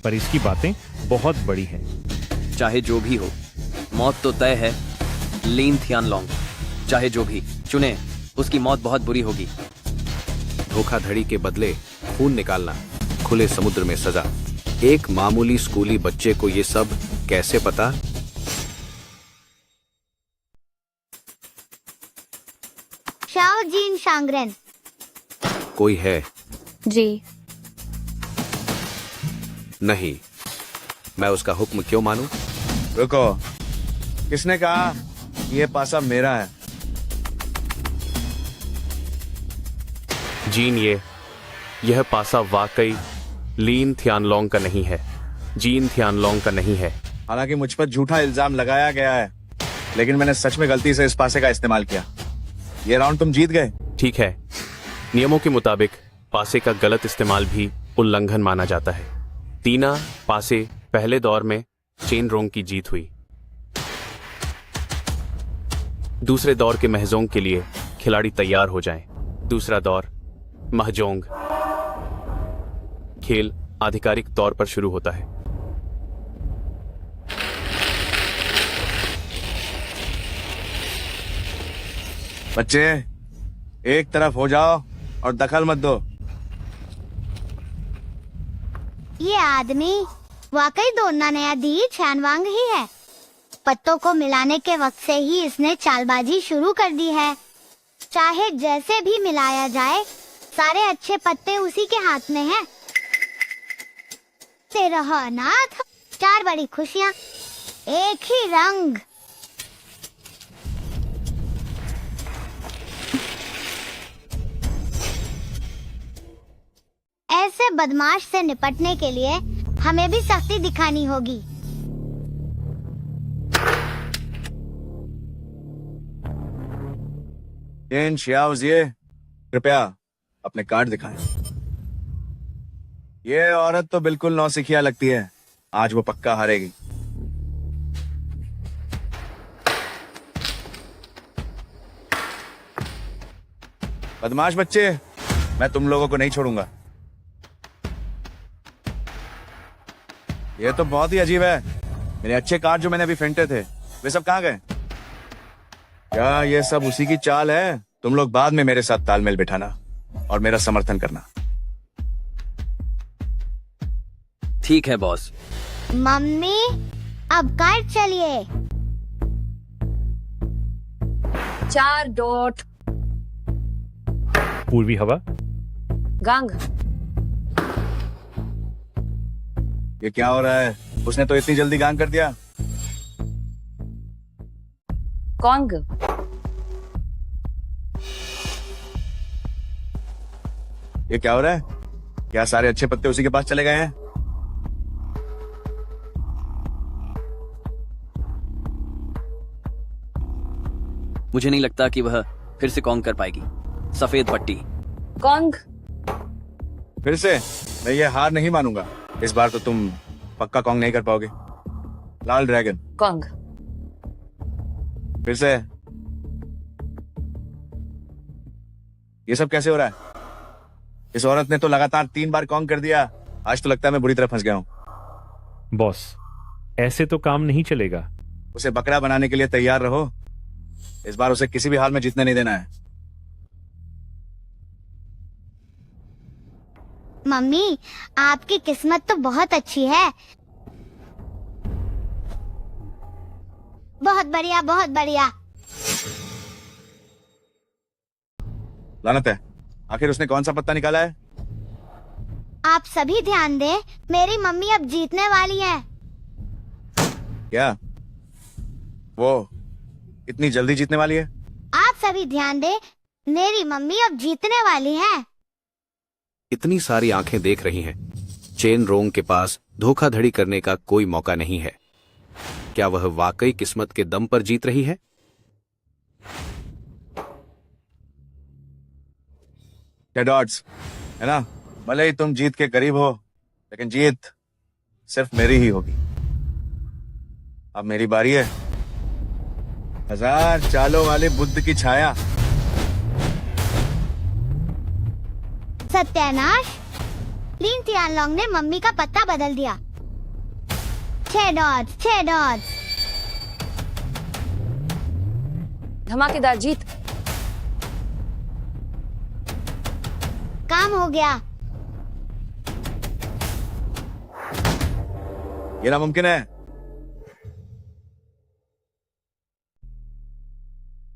पर इसकी बातें बहुत बड़ी हैं। चाहे जो भी हो, मौत तो तय है। लीन थियानलोंग, चाहे जो भी चुने, उसकी मौत बहुत बुरी होगी। धोखाधड़ी के बदले खून निकालना, खुले समुद्र में सजा। एक मामूली स्कूली बच्चे को ये सब कैसे पता? शाओ जीन शांगरेन। कोई है? जी। नहीं, मैं उसका हुक्म क्यों मानूं? रुको, किसने कहा ये पासा मेरा है? जीन, यह पासा वाकई लीन थियानलोंग का नहीं है। जीन थियानलोंग का नहीं है। हालांकि मुझ पर झूठा इल्जाम लगाया गया है, लेकिन मैंने सच में गलती से इस पासे का इस्तेमाल किया। ये राउंड तुम जीत गए। ठीक है, नियमों के मुताबिक पासे का गलत इस्तेमाल भी उल्लंघन माना जाता है। तीना पासे पहले दौर में चेन रोंग की जीत हुई। दूसरे दौर के महजोंग के लिए खिलाड़ी तैयार हो जाएं। दूसरा दौर महजोंग। खेल आधिकारिक तौर पर शुरू होता है। बच्चे, एक तरफ हो जाओ और दखल मत दो। ये आदमी वाकई दोनना नया दी छानवांग ही है। पत्तों को मिलाने के वक्त से ही इसने चालबाजी शुरू कर दी है। चाहे जैसे भी मिलाया जाए, सारे अच्छे पत्ते उसी के हाथ में हैं। तेरह अनाथ, 4 बड़ी खुशियाँ, एक ही रंग। ऐसे बदमाश से निपटने के लिए हमें भी सख्ती दिखानी होगी। चेन शियाओजिए, कृपया अपने कार्ड दिखाएं। ये औरत तो बिल्कुल नौसिखिया लगती है। आज वो पक्का हारेगी। बदमाश बच्चे, मैं तुम लोगों को नहीं छोड़ूंगा। ये तो बहुत ही अजीब है। मेरे अच्छे कार्ड जो मैंने अभी फेंटे थे, वे सब कहाँ गए? क्या ये सब उसी की चाल है? तुम लोग बाद में मेरे साथ तालमेल बिठाना और मेरा समर्थन करना। ठीक है बॉस। मम्मी, अब कार्ड चलिए। 4 डॉट। पूर्वी हवा। गांग। ये क्या हो रहा है? उसने तो इतनी जल्दी गांग कर दिया। कॉन्ग। ये क्या हो रहा है? क्या सारे अच्छे पत्ते उसी के पास चले गए हैं? मुझे नहीं लगता कि वह फिर से कॉन्ग कर पाएगी। सफेद पट्टी। कॉन्ग। फिर से? मैं ये हार नहीं मानूंगा। इस बार तो तुम पक्का कॉन्ग नहीं कर पाओगे। लाल ड्रैगन। कॉन्ग। फिर से? ये सब कैसे हो रहा है? इस औरत ने तो लगातार 3 बार कॉन्ग कर दिया। आज तो लगता है मैं बुरी तरह फंस गया हूं। बॉस, ऐसे तो काम नहीं चलेगा। उसे बकरा बनाने के लिए तैयार रहो। इस बार उसे किसी भी हाल में जीतने नहीं देना है। मम्मी, आपकी किस्मत तो बहुत अच्छी है। बहुत बढ़िया, बहुत बढ़िया। लानत है, आखिर उसने कौन सा पत्ता निकाला है? आप सभी ध्यान दें, मेरी मम्मी अब जीतने वाली है। क्या वो इतनी जल्दी जीतने वाली है? आप सभी ध्यान दें, मेरी मम्मी अब जीतने वाली है। इतनी सारी आंखें देख रही हैं। चेन रोंग के पास धोखाधड़ी करने का कोई मौका नहीं है। क्या वह वाकई किस्मत के दम पर जीत रही है? टेड ऑड्स है ना, भले ही तुम जीत के करीब हो, लेकिन जीत सिर्फ मेरी ही होगी। अब मेरी बारी है। 1000 चालों वाले बुद्ध की छाया। सत्यानाश, लिन थियानलोंग ने मम्मी का पत्ता बदल दिया। 6 डॉट्स, 6 डॉट्स। धमाकेदार जीत। काम हो गया। ये नामुमकिन है।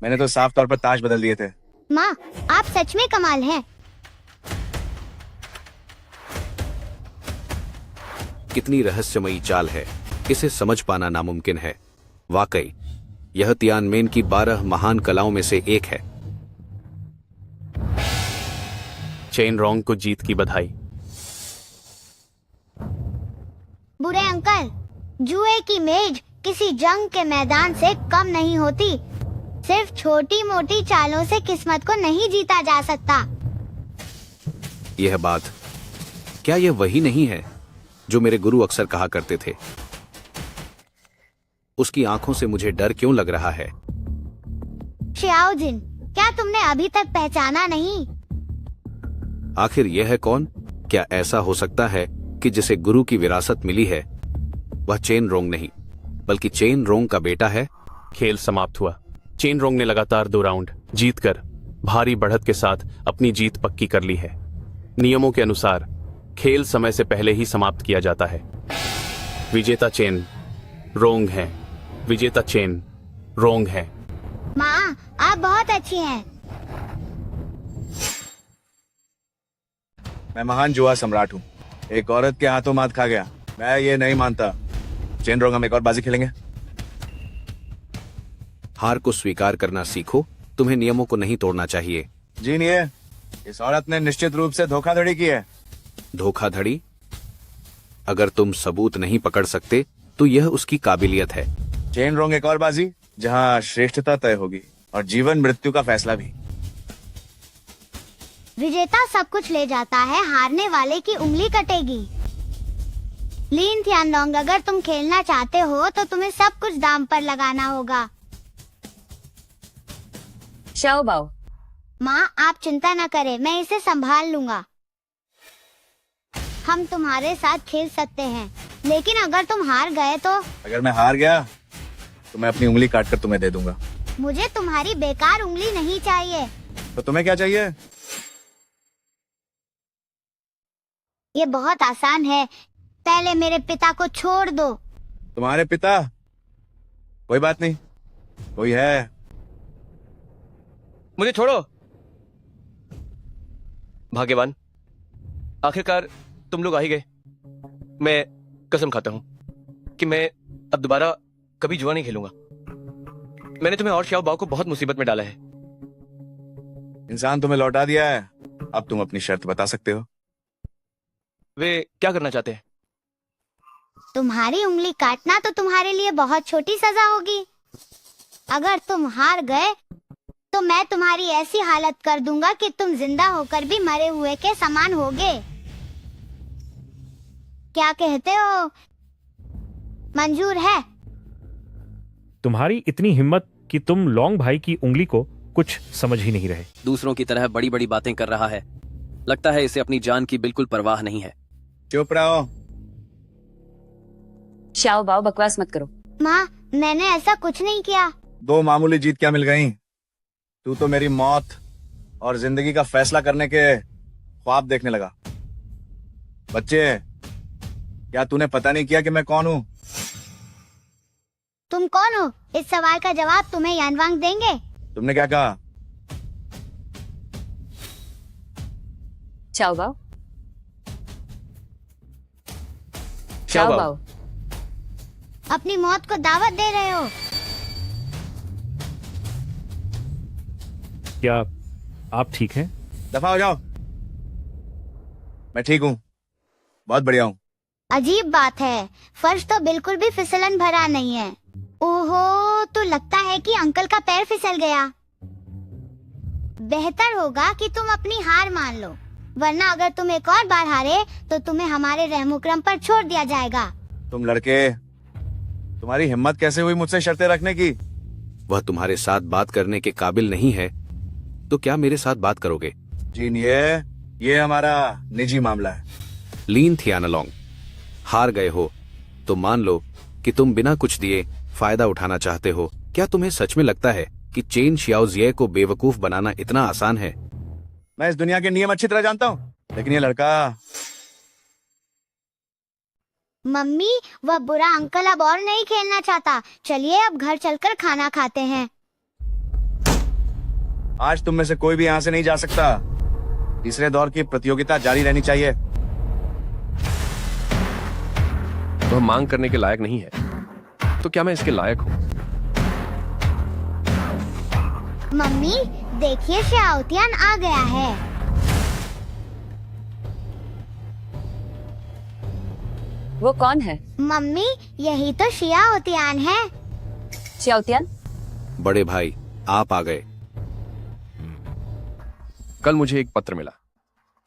मैंने तो साफ तौर पर ताज बदल दिए थे। माँ, आप सच में कमाल हैं। कितनी रहस्यमयी चाल है, इसे समझ पाना नामुमकिन है। वाकई यह तियानमेन की 12 महान कलाओं में से एक है। चेन रोंग को जीत की बधाई। बुरे अंकल, जुए की मेज किसी जंग के मैदान से कम नहीं होती। सिर्फ छोटी मोटी चालों से किस्मत को नहीं जीता जा सकता। यह बात, क्या यह वही नहीं है जो मेरे गुरु अक्सर कहा करते थे? उसकी आंखों से मुझे डर क्यों लग रहा है? शियाओजिन, क्या तुमने अभी तक पहचाना नहीं? आखिर यह है कौन? क्या ऐसा हो सकता है कि जिसे गुरु की विरासत मिली है वह चेन रोंग नहीं बल्कि चेन रोंग का बेटा है? खेल समाप्त हुआ। चेन रोंग ने लगातार 2 राउंड जीतकर भारी बढ़त के साथ अपनी जीत पक्की कर ली है। नियमों के अनुसार खेल समय से पहले ही समाप्त किया जाता है। विजेता चेन रोंग है। विजेता चेन रोंग है। माँ, आप बहुत अच्छी हैं। मैं महान जुआ सम्राट हूँ। एक औरत के हाथों मात खा गया। मैं ये नहीं मानता। चेन रोंग, हम एक और बाजी खेलेंगे। हार को स्वीकार करना सीखो। तुम्हें नियमों को नहीं तोड़ना चाहिए। जी नहीं, इस औरत ने निश्चित रूप से धोखाधड़ी की है। धोखाधड़ी? अगर तुम सबूत नहीं पकड़ सकते तो यह उसकी काबिलियत है। चेन रोंग, एक और बाजी जहाँ श्रेष्ठता तय होगी और जीवन मृत्यु का फैसला भी। विजेता सब कुछ ले जाता है, हारने वाले की उंगली कटेगी। लिन थियानलोंग, अगर तुम खेलना चाहते हो तो तुम्हें सब कुछ दांव पर लगाना होगा। शाओ बाओ, माँ, आप चिंता न करें, मैं इसे संभाल लूंगा। हम तुम्हारे साथ खेल सकते हैं, लेकिन अगर तुम हार गए तो? अगर मैं हार गया तो मैं अपनी उंगली काटकर तुम्हें दे दूंगा। मुझे तुम्हारी बेकार उंगली नहीं चाहिए। तो तुम्हें क्या चाहिए? ये बहुत आसान है। पहले मेरे पिता को छोड़ दो। तुम्हारे पिता? कोई बात नहीं, कोई है। मुझे छोड़ो। भाग्यवान, आखिरकार तुम लोग आ ही गए। मैं कसम खाता हूं कि मैं अब दोबारा कभी जुआ नहीं खेलूंगा। मैंने तुम्हें और श्याओ बाओ को बहुत मुसीबत में डाला है। इंसान तुम्हें लौटा दिया है, अब तुम अपनी शर्त बता सकते हो। वे क्या करना चाहते हैं? तुम्हारी उंगली काटना तो तुम्हारे लिए बहुत छोटी सजा होगी। अगर तुम हार गए तो मैं तुम्हारी ऐसी हालत कर दूंगा कि तुम जिंदा होकर भी मरे हुए के समान होगे। क्या कहते हो? मंजूर है? तुम्हारी इतनी हिम्मत कि तुम लॉन्ग भाई की उंगली को कुछ समझ ही नहीं रहे। दूसरों की तरह बड़ी बड़ी बातें कर रहा है। लगता है इसे अपनी जान की बिल्कुल परवाह नहीं है। चुप रहो। शाओ बाओ, बकवास मत करो। माँ, मैंने ऐसा कुछ नहीं किया। 2 मामूली जीत क्या मिल गई? तू तो मेरी मौत और जिंदगी का फैसला करने के ख्वाब देखने लगा। बच्चे, क्या तूने पता नहीं किया कि मैं कौन हूँ? तुम कौन हो? इस सवाल का जवाब तुम्हें यानवांग देंगे। तुमने क्या कहा? चाओ बाओ, चाओ चाओ बाओ। बाओ। अपनी मौत को दावत दे रहे हो। क्या आप ठीक हैं? दफा हो जाओ। मैं ठीक हूँ, बहुत बढ़िया हूँ। अजीब बात है, फर्श तो बिल्कुल भी फिसलन भरा नहीं है। ओहो, तो लगता है कि अंकल का पैर फिसल गया। बेहतर होगा कि तुम अपनी हार मान लो, वरना अगर तुम एक और बार हारे तो तुम्हें हमारे रहमुक्रम पर छोड़ दिया जाएगा। तुम लड़के, तुम्हारी हिम्मत कैसे हुई मुझसे शर्तें रखने की? वह तुम्हारे साथ बात करने के काबिल नहीं है, तो क्या मेरे साथ बात करोगे? जीन, ये हमारा निजी मामला है। लीन थियानालोंग, हार गए हो तो मान लो कि तुम बिना कुछ दिए फायदा उठाना चाहते हो। क्या तुम्हें सच में लगता है कि चेन शियाओजिए को बेवकूफ बनाना इतना आसान है? मैं इस दुनिया के नियम अच्छी तरह जानता हूँ, लेकिन ये लड़का। मम्मी, वह बुरा अंकल अब और नहीं खेलना चाहता। चलिए अब घर चलकर खाना खाते हैं। आज तुम में से कोई भी यहाँ से नहीं जा सकता। तीसरे दौर की प्रतियोगिता जारी रहनी चाहिए। वह मांग करने के लायक नहीं है, तो क्या मैं इसके लायक हूँ? मम्मी, देखिए शाओतियान आ गया है। वो कौन है? मम्मी, यही तो शाओतियान है। शाओतियान? बड़े भाई, आप आ गए। कल मुझे एक पत्र मिला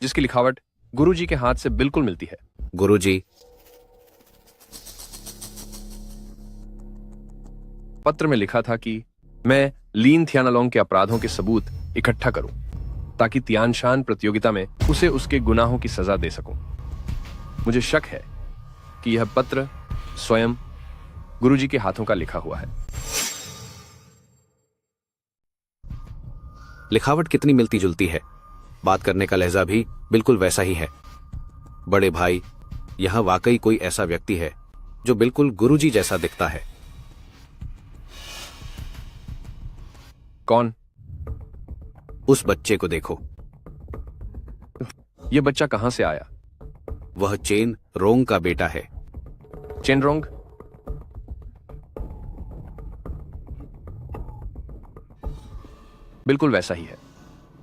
जिसकी लिखावट गुरुजी के हाथ से बिल्कुल मिलती है। गुरुजी, पत्र में लिखा था कि मैं लीन थियानालोंग के अपराधों के सबूत इकट्ठा करूं ताकि तियानशान प्रतियोगिता में उसे उसके गुनाहों की सजा दे सकूं। मुझे शक है कि यह पत्र स्वयं गुरुजी के हाथों का लिखा हुआ है। लिखावट कितनी मिलती जुलती है, बात करने का लहजा भी बिल्कुल वैसा ही है। बड़े भाई, यहां वाकई कोई ऐसा व्यक्ति है जो बिल्कुल गुरुजी जैसा दिखता है। कौन? उस बच्चे को देखो। यह बच्चा कहां से आया? वह चेन रोंग का बेटा है। चेन रोंग? बिल्कुल वैसा ही है।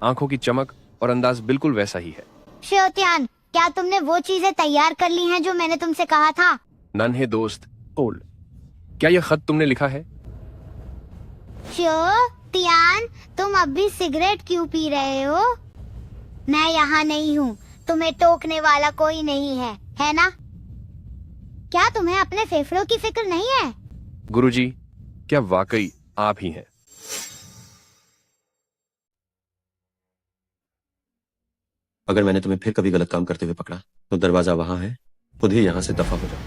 आंखों की चमक और अंदाज बिल्कुल वैसा ही है। शाओतियान, क्या तुमने वो चीजें तैयार कर ली हैं जो मैंने तुमसे कहा था? नन्हे दोस्त ओल्ड, क्या यह खत तुमने लिखा है? शाओतियान, तुम अब भी सिगरेट क्यों पी रहे हो? मैं यहाँ नहीं हूँ, तुम्हें टोकने वाला कोई नहीं है ना? क्या तुम्हें अपने फेफड़ों की फिक्र नहीं है? गुरुजी, क्या वाकई आप ही हैं? अगर मैंने तुम्हें फिर कभी गलत काम करते हुए पकड़ा तो दरवाजा वहां है, खुद ही यहां से दफा हो जाओ।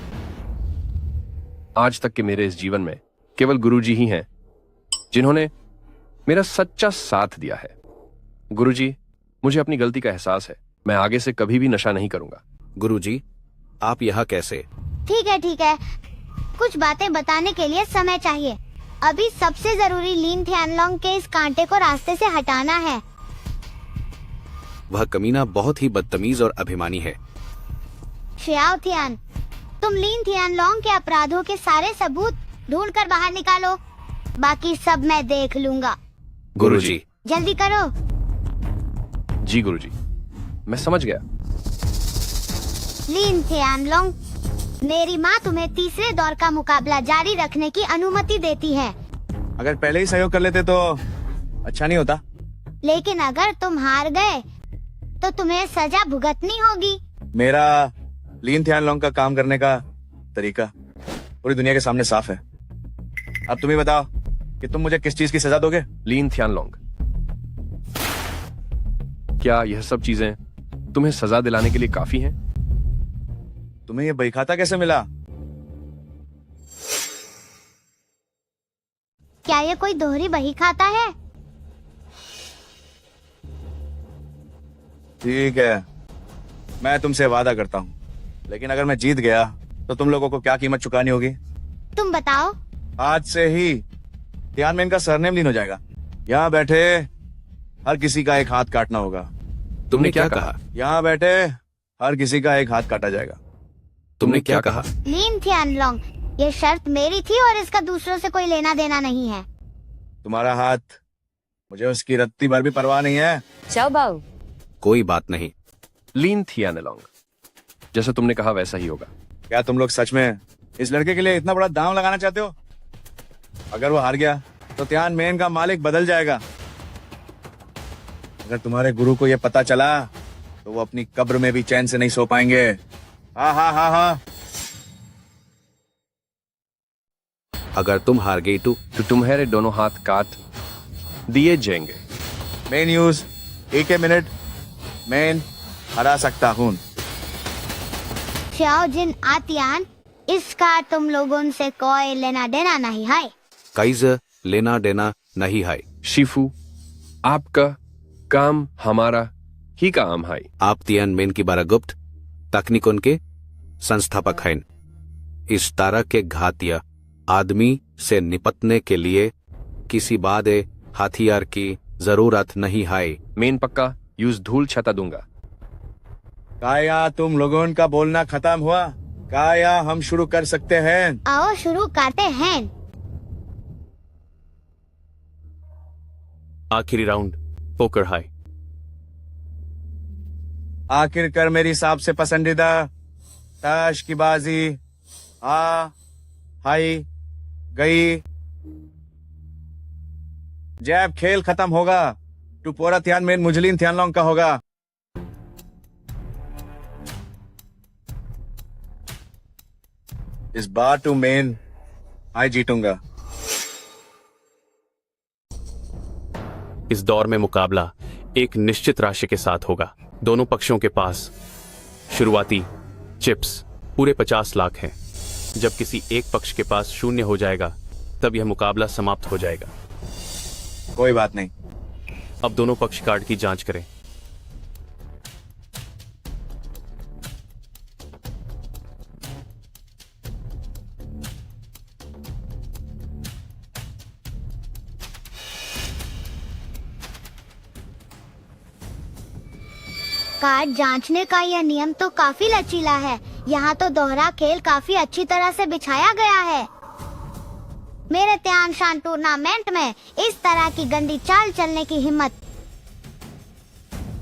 आज तक के मेरे इस जीवन में केवल गुरुजी ही हैं जिन्होंने मेरा सच्चा साथ दिया है। गुरुजी, मुझे अपनी गलती का एहसास है। मैं आगे से कभी भी नशा नहीं करूंगा। गुरुजी, आप यहाँ कैसे? ठीक है, कुछ बातें बताने के लिए समय चाहिए। अभी सबसे जरूरी लीन थियानालोंग के इस कांटे को रास्ते से हटाना है। वह कमीना बहुत ही बदतमीज और अभिमानी है। शाओतियान, तुम लीन थियानालोंग के अपराधों के सारे सबूत ढूंढ कर बाहर निकालो, बाकी सब मैं देख लूंगा। गुरुजी, जल्दी करो। जी गुरुजी, मैं समझ गया। लीन थियानालोंग, मेरी माँ तुम्हें तीसरे दौर का मुकाबला जारी रखने की अनुमति देती है। अगर पहले ही सहयोग कर लेते तो अच्छा नहीं होता। लेकिन अगर तुम हार गए तो तुम्हें सजा भुगतनी होगी। मेरा लीन थियानालोंग का काम करने का तरीका पूरी दुनिया के सामने साफ है। अब तुम ही बताओ कि तुम मुझे किस चीज की सजा दोगे? लीन थियानालोंग, क्या यह सब चीजें तुम्हें सजा दिलाने के लिए काफी हैं? तुम्हें यह बहीखाता कैसे मिला? क्या ये कोई दोहरी बही खाता है? ठीक है, मैं तुमसे वादा करता हूँ लेकिन अगर मैं जीत गया तो तुम लोगों को क्या कीमत चुकानी होगी? तुम बताओ। आज से ही तियानमेन का सरनेम लीन हो जाएगा। यहाँ बैठे हर किसी का एक हाथ काटना होगा। तुमने क्या कहा? यहाँ बैठे हर किसी का एक हाथ काटा जाएगा। तुमने क्या कहा? लीन थियानलोंग, ये शर्त मेरी थी और इसका दूसरों से कोई लेना देना नहीं है। तुम्हारा हाथ, मुझे उसकी रत्ती भर भी परवाह नहीं है। चाओ बाऊ। कोई बात नहीं। लीन थियानलोंग, जैसा तुमने कहा वैसा ही होगा। क्या तुम लोग सच में इस लड़के के लिए इतना बड़ा दांव लगाना चाहते हो? अगर वो हार गया तो तियानमेन का मालिक बदल जाएगा। अगर तुम्हारे गुरु को यह पता चला तो वो अपनी कब्र में भी चैन से नहीं सो पाएंगे। हाँ हाँ हाँ हाँ। अगर तुम हार गई तो तुम्हारे दोनों हाथ काट दिए जाएंगे। मेन न्यूज, एक ही मिनट, मैं हरा सकता हूँ। श्याओ जिन आतियान, इसका तुम लोगों से कोई लेना देना नहीं है। काइजर, लेना देना नहीं है। शिफू, आपका काम हमारा ही काम है। आप तियानमेन की बारागुप्त तकनीकों के संस्थापक हैं। इस तरह के घातिया आदमी से निपटने के लिए किसी बादे हथियार की जरूरत नहीं है। मेन पक्का यूज धूल छता दूंगा। काया तुम लोगों का बोलना खत्म हुआ? काया हम शुरू कर सकते हैं? आओ शुरू करते हैं। आखिरी राउंड, पोकर हाई। आखिरकार मेरी सबसे पसंदीदा ताश की बाजी हाई गई। जब खेल खत्म होगा तो पूरा तियानमेन मुजलिन थियानलोंग का होगा। इस बार तो मेन आई जीतूंगा। इस दौर में मुकाबला एक निश्चित राशि के साथ होगा। दोनों पक्षों के पास शुरुआती चिप्स पूरे 50 लाख हैं। जब किसी एक पक्ष के पास 0 हो जाएगा तब यह मुकाबला समाप्त हो जाएगा। कोई बात नहीं। अब दोनों पक्ष कार्ड की जांच करें। कार्ड जांचने का यह नियम तो काफी लचीला है। यहाँ तो दोहरा खेल काफी अच्छी तरह से बिछाया गया है। मेरे तियानशान टूर्नामेंट में इस तरह की गंदी चाल चलने की हिम्मत,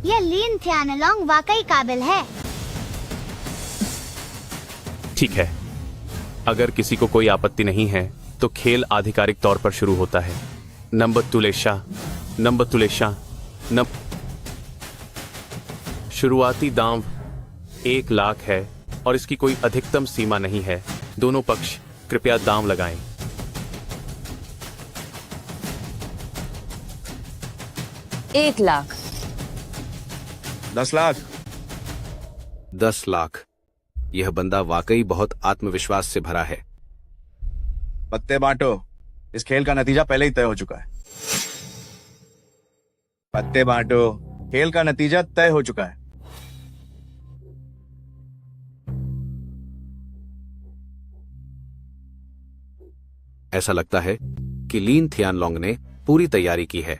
यह लीन थियानलोंग वाकई काबिल है। ठीक है, अगर किसी को कोई आपत्ति नहीं है तो खेल आधिकारिक तौर पर शुरू होता है। नंबर तुलेशा शुरुआती दांव 1 लाख है और इसकी कोई अधिकतम सीमा नहीं है। दोनों पक्ष कृपया दांव लगाएं। एक लाख। 10 लाख। 10 लाख। यह बंदा वाकई बहुत आत्मविश्वास से भरा है। पत्ते बांटो। इस खेल का नतीजा पहले ही तय हो चुका है। पत्ते बांटो। खेल का नतीजा तय हो चुका है। ऐसा लगता है कि लीन थियानलोंग ने पूरी तैयारी की है।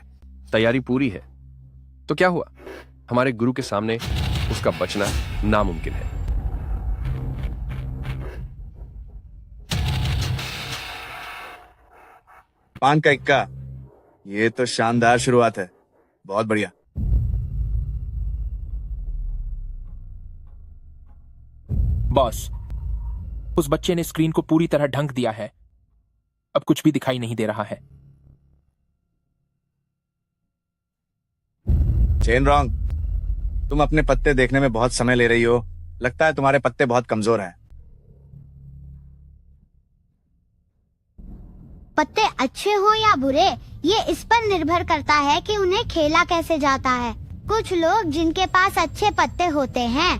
तैयारी पूरी है तो क्या हुआ? हमारे गुरु के सामने उसका बचना नामुमकिन है। पान का इक्का। ये तो शानदार शुरुआत है। बहुत बढ़िया। बॉस, उस बच्चे ने स्क्रीन को पूरी तरह ढंक दिया है। अब कुछ भी दिखाई नहीं दे रहा है। चेन रॉन्ग, तुम अपने पत्ते देखने में बहुत समय ले रही हो। लगता है तुम्हारे पत्ते बहुत कमजोर हैं। पत्ते अच्छे हो या बुरे, ये इस पर निर्भर करता है कि उन्हें खेला कैसे जाता है। कुछ लोग जिनके पास अच्छे पत्ते होते हैं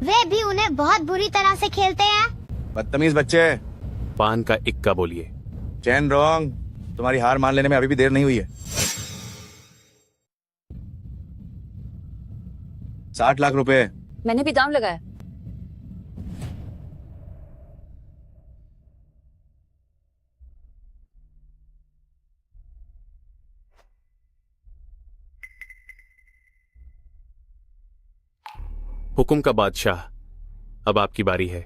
वे भी उन्हें बहुत बुरी तरह से खेलते हैं। बदतमीज बच्चे। पान का इक्का बोलिए। चेन रॉन्ग, तुम्हारी हार मान लेने में अभी भी देर नहीं हुई है। 60 लाख रुपए। मैंने भी दाम लगाया। हुक्म का बादशाह, अब आपकी बारी है।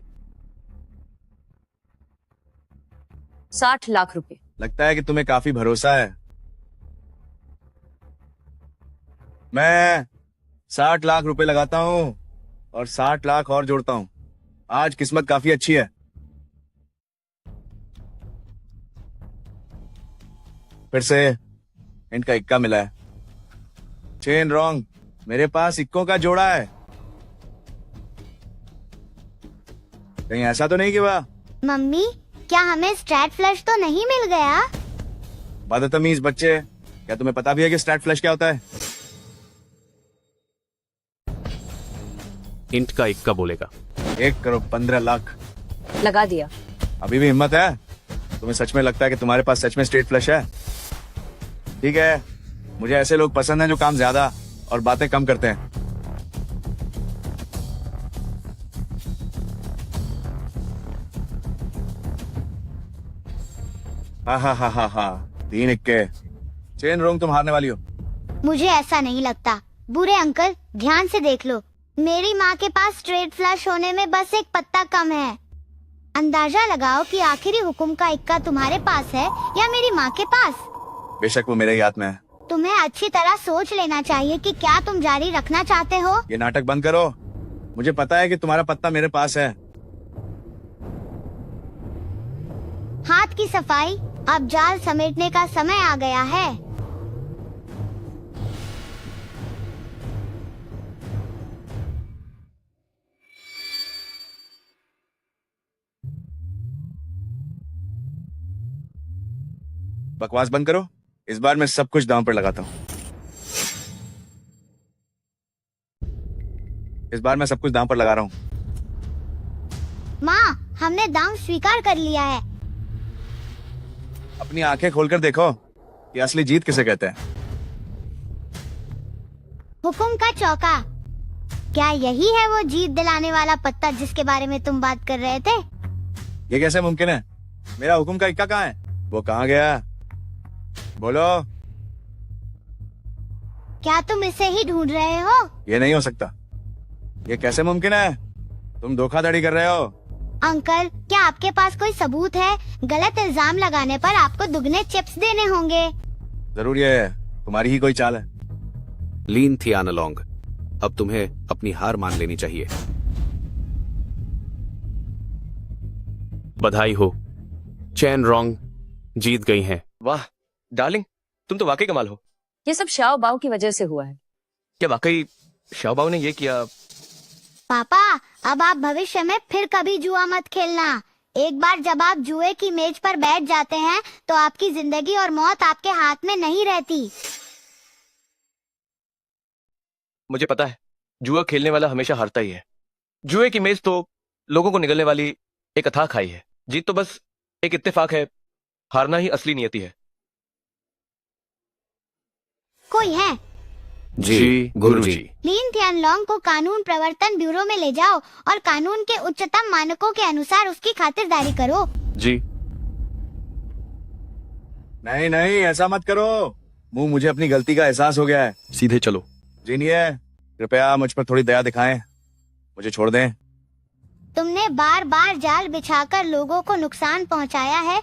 60 लाख रुपए। लगता है कि तुम्हें काफी भरोसा है। मैं 60 लाख रुपए लगाता हूं और 60 लाख और जोड़ता हूं। आज किस्मत काफी अच्छी है। फिर से इनका इक्का मिला है। चेन रॉन्ग, मेरे पास इक्कों का जोड़ा है। कहीं ऐसा तो नहीं कि वाह मम्मी, क्या हमें स्ट्रैट फ्लश तो नहीं मिल गया? बदतमीज बच्चे, क्या तुम्हें पता भी है कि स्टैट फ्लैश क्या होता है? इंट का इक्का बोलेगा। 1 करोड़ 15 लाख लगा दिया। अभी भी हिम्मत है? तुम्हें सच में लगता है कि तुम्हारे पास सच में स्ट्रेट फ्लश है? ठीक है, मुझे ऐसे लोग पसंद हैं जो काम ज्यादा और बातें कम करते हैं। हा 3 इक्के। चेन रोंग, तुम हारने वाली हो। मुझे ऐसा नहीं लगता। बुरे अंकल, ध्यान से देख लो, मेरी माँ के पास स्ट्रेट फ्लश होने में बस एक पत्ता कम है। अंदाजा लगाओ कि आखिरी हुक्म का इक्का तुम्हारे पास है या मेरी माँ के पास। बेशक वो मेरे ही हाथ में है। तुम्हें अच्छी तरह सोच लेना चाहिए कि क्या तुम जारी रखना चाहते हो। ये नाटक बंद करो। मुझे पता है कि तुम्हारा पत्ता मेरे पास है। हाथ की सफाई, अब जाल समेटने का समय आ गया है। बकवास बंद करो। इस बार मैं सब कुछ दांव पर लगाता हूँ। इस बार मैं सब कुछ दांव पर लगा रहा हूँ। माँ, हमने दांव स्वीकार कर लिया है। अपनी आंखें खोलकर देखो कि असली जीत किसे कहते हैं। हुकुम का चौका, क्या यही है वो जीत दिलाने वाला पत्ता जिसके बारे में तुम बात कर रहे थे? ये कैसे मुमकिन है? मेरा हुक्म का इक्का कहाँ है? वो कहाँ गया? बोलो। क्या तुम इसे ही ढूंढ रहे हो? ये नहीं हो सकता। ये कैसे मुमकिन है? तुम धोखाधड़ी कर रहे हो। अंकल, क्या आपके पास कोई सबूत है? गलत इल्जाम लगाने पर आपको दुगने चिप्स देने होंगे। जरूर ये तुम्हारी ही कोई चाल है। लीन थियानालोंग, अब तुम्हें अपनी हार मान लेनी चाहिए। बधाई हो, चैन रोंग जीत गई हैं। वाह डार्लिंग, तुम तो वाकई कमाल हो। ये सब शाओ बाओ की वजह से हुआ है। क्या वाकई शाओबाओ ने ये किया? पापा, अब आप भविष्य में फिर कभी जुआ मत खेलना। एक बार जब आप जुए की मेज पर बैठ जाते हैं तो आपकी जिंदगी और मौत आपके हाथ में नहीं रहती। मुझे पता है, जुआ खेलने वाला हमेशा हारता ही है। जुए की मेज तो लोगों को निगलने वाली एक अथाह खाई है। जीत तो बस एक इत्तेफाक है, हारना ही असली नियति है। कोई है? जी गुरुजी। लीन थियानलोंग को कानून प्रवर्तन ब्यूरो में ले जाओ और कानून के उच्चतम मानकों के अनुसार उसकी खातिरदारी करो। जी। नहीं नहीं, ऐसा मत करो। मुझे अपनी गलती का एहसास हो गया है। सीधे चलो। जीनिए, कृपया मुझ पर थोड़ी दया दिखाएं। मुझे छोड़ दें। तुमने बार बार जाल बिछाकर लोगों को नुकसान पहुंचाया है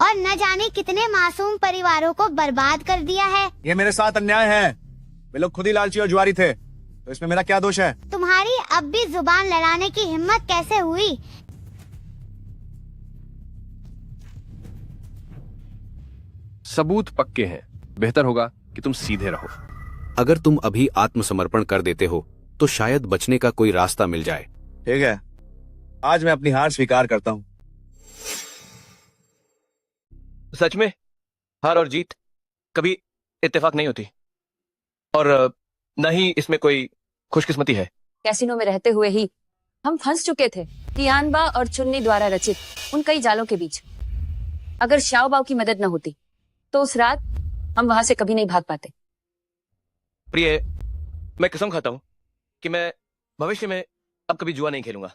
और न जाने कितने मासूम परिवारों को बर्बाद कर दिया है। ये मेरे साथ अन्याय है। वे लोग खुद ही लालची और जुआरी थे, तो इसमें मेरा क्या दोष है? तुम्हारी अब भी जुबान लड़ाने की हिम्मत कैसे हुई? सबूत पक्के हैं, बेहतर होगा कि तुम सीधे रहो। अगर तुम अभी आत्मसमर्पण कर देते हो तो शायद बचने का कोई रास्ता मिल जाए। ठीक है, आज मैं अपनी हार स्वीकार करता हूँ। सच में हार और जीत कभी इत्तेफाक नहीं होती, और न ही इसमें कोई खुशकिस्मती है। कैसीनो में रहते हुए ही हम फंस चुके थे तियानबा और चुन्नी द्वारा रचित उन कई जालों के बीच। अगर शाओ बाओ की मदद न होती तो उस रात हम वहां से कभी नहीं भाग पाते। प्रिय, मैं कसम खाता हूं कि मैं भविष्य में अब कभी जुआ नहीं खेलूंगा।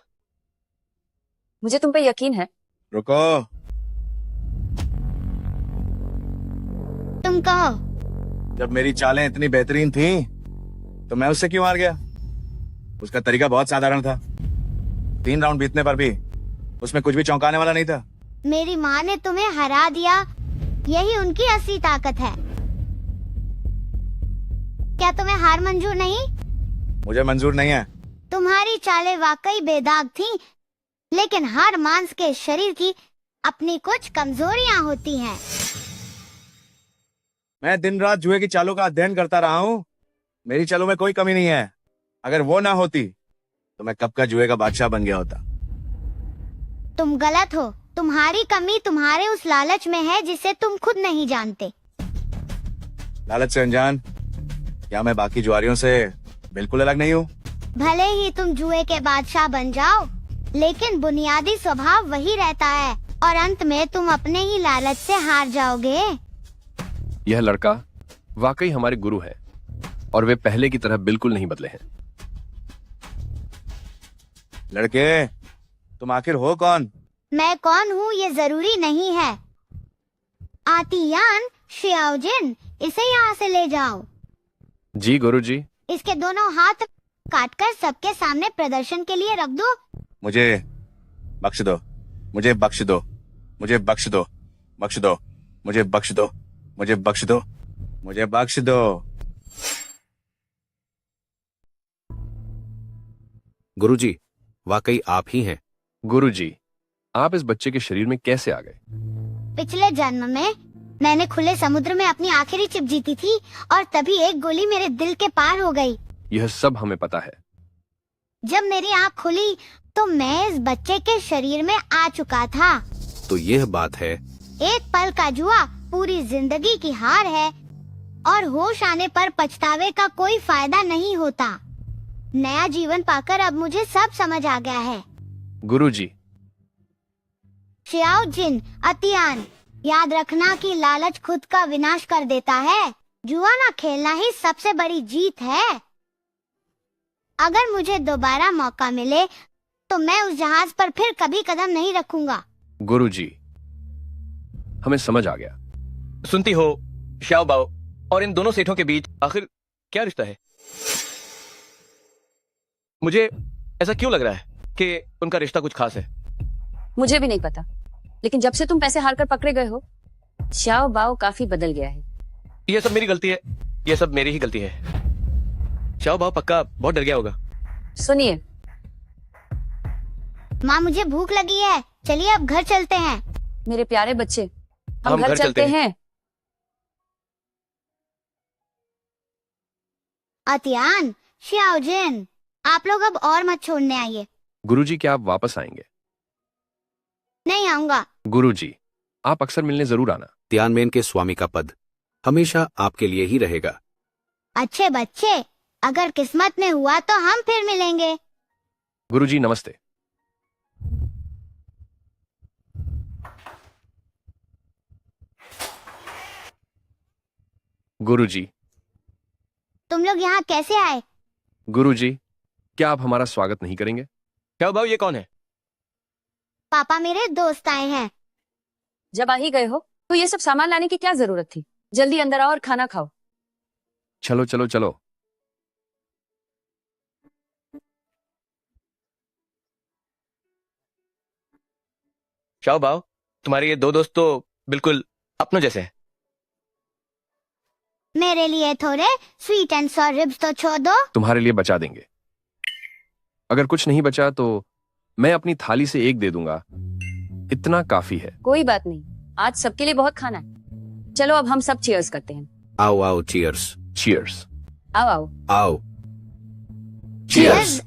मुझे तुम पे यकीन है। रुको। तुम कहो। जब मेरी चालें इतनी बेहतरीन थीं, तो मैं उससे क्यों हार गया? उसका तरीका बहुत साधारण था। 3 राउंड बीतने पर भी उसमें कुछ भी चौंकाने वाला नहीं था। मेरी माँ ने तुम्हें हरा दिया, यही उनकी असली ताकत है। क्या तुम्हें हार मंजूर नहीं? मुझे मंजूर नहीं है। तुम्हारी चालें वाकई बेदाग थीं, लेकिन हर मांस के शरीर की अपनी कुछ कमजोरियां होती हैं। मैं दिन रात जुए की चालों का अध्ययन करता रहा हूँ। मेरी चालों में कोई कमी नहीं है। अगर वो ना होती तो मैं कब का जुए का बादशाह बन गया होता। तुम गलत हो। तुम्हारी कमी तुम्हारे उस लालच में है जिसे तुम खुद नहीं जानते। लालच से अनजान? क्या मैं बाकी जुआरियों से बिल्कुल अलग नहीं हूँ? भले ही तुम जुए के बादशाह बन जाओ, लेकिन बुनियादी स्वभाव वही रहता है और अंत में तुम अपने ही लालच से हार जाओगे। यह लड़का वाकई हमारे गुरु है और वे पहले की तरह बिल्कुल नहीं बदले हैं। लड़के, तुम आखिर हो कौन? मैं कौन हूँ ये जरूरी नहीं है। आतियान शियाओजिन, इसे यहाँ से ले जाओ। जी गुरुजी। इसके दोनों हाथ काटकर सबके सामने प्रदर्शन के लिए रख दो। मुझे बख्श दो, मुझे बख्श दो, मुझे बख्श दो, बख्श दो, मुझे बख्श दो, मुझे बख्श दो, मुझे बख्श दो। गुरुजी, वाकई आप ही हैं। गुरुजी, आप इस बच्चे के शरीर में कैसे आ गए? पिछले जन्म में मैंने खुले समुद्र में अपनी आखिरी चिप जीती थी और तभी एक गोली मेरे दिल के पार हो गई। यह सब हमें पता है। जब मेरी आँख खुली तो मैं इस बच्चे के शरीर में आ चुका था। तो यह बात है। एक पल का जुआ पूरी जिंदगी की हार है और होश आने पर पछतावे का कोई फायदा नहीं होता। नया जीवन पाकर अब मुझे सब समझ आ गया है। गुरुजी। शियाओ जिन, अतियान, याद रखना कि लालच खुद का विनाश कर देता है। जुआ ना खेलना ही सबसे बड़ी जीत है। अगर मुझे दोबारा मौका मिले तो मैं उस जहाज पर फिर कभी कदम नहीं रखूंगा। गुरुजी, हमें समझ आ गया। सुनती हो शाओ बाओ और इन दोनों सेठों के बीच आखिर क्या रिश्ता है? मुझे ऐसा क्यों लग रहा है कि उनका रिश्ता कुछ खास है? मुझे भी नहीं पता, लेकिन जब से तुम पैसे हारकर पकड़े गए हो, शाओ बाओ काफी बदल गया है। ये सब मेरी गलती है, ये सब मेरी ही गलती है। शाओ बाओ पक्का बहुत डर गया होगा। सुनिए माँ, मुझे भूख लगी है, चलिए अब घर चलते हैं। मेरे प्यारे बच्चे, हम घर चलते हैं। अतियान, शियाओजिन, आप लोग अब और मत छोड़ने आइए। गुरुजी, क्या आप वापस आएंगे? नहीं आऊंगा। गुरुजी, आप अक्सर मिलने जरूर आना। तियानमेन के स्वामी का पद हमेशा आपके लिए ही रहेगा। अच्छे बच्चे, अगर किस्मत में हुआ तो हम फिर मिलेंगे। गुरुजी नमस्ते। गुरुजी। तुम लोग यहाँ कैसे आए? गुरुजी, क्या आप हमारा स्वागत नहीं करेंगे? शाओ बाओ, ये कौन है? पापा मेरे दोस्त आए हैं। जब आ ही गए हो तो ये सब सामान लाने की क्या जरूरत थी? जल्दी अंदर आओ और खाना खाओ। चलो चलो चलो। शाओ बाओ, तुम्हारे ये दो दोस्त तो बिल्कुल अपनों जैसे हैं। मेरे लिए थोड़े स्वीट एंड सॉर रिब्स तो छोड़ दो। तुम्हारे लिए बचा देंगे। अगर कुछ नहीं बचा तो मैं अपनी थाली से एक दे दूंगा, इतना काफी है। कोई बात नहीं, आज सबके लिए बहुत खाना है। चलो अब हम सब चीयर्स करते हैं। आओ आओ, चीयर्स। चीयर्स। आओ आओ आओ, चीयर्स।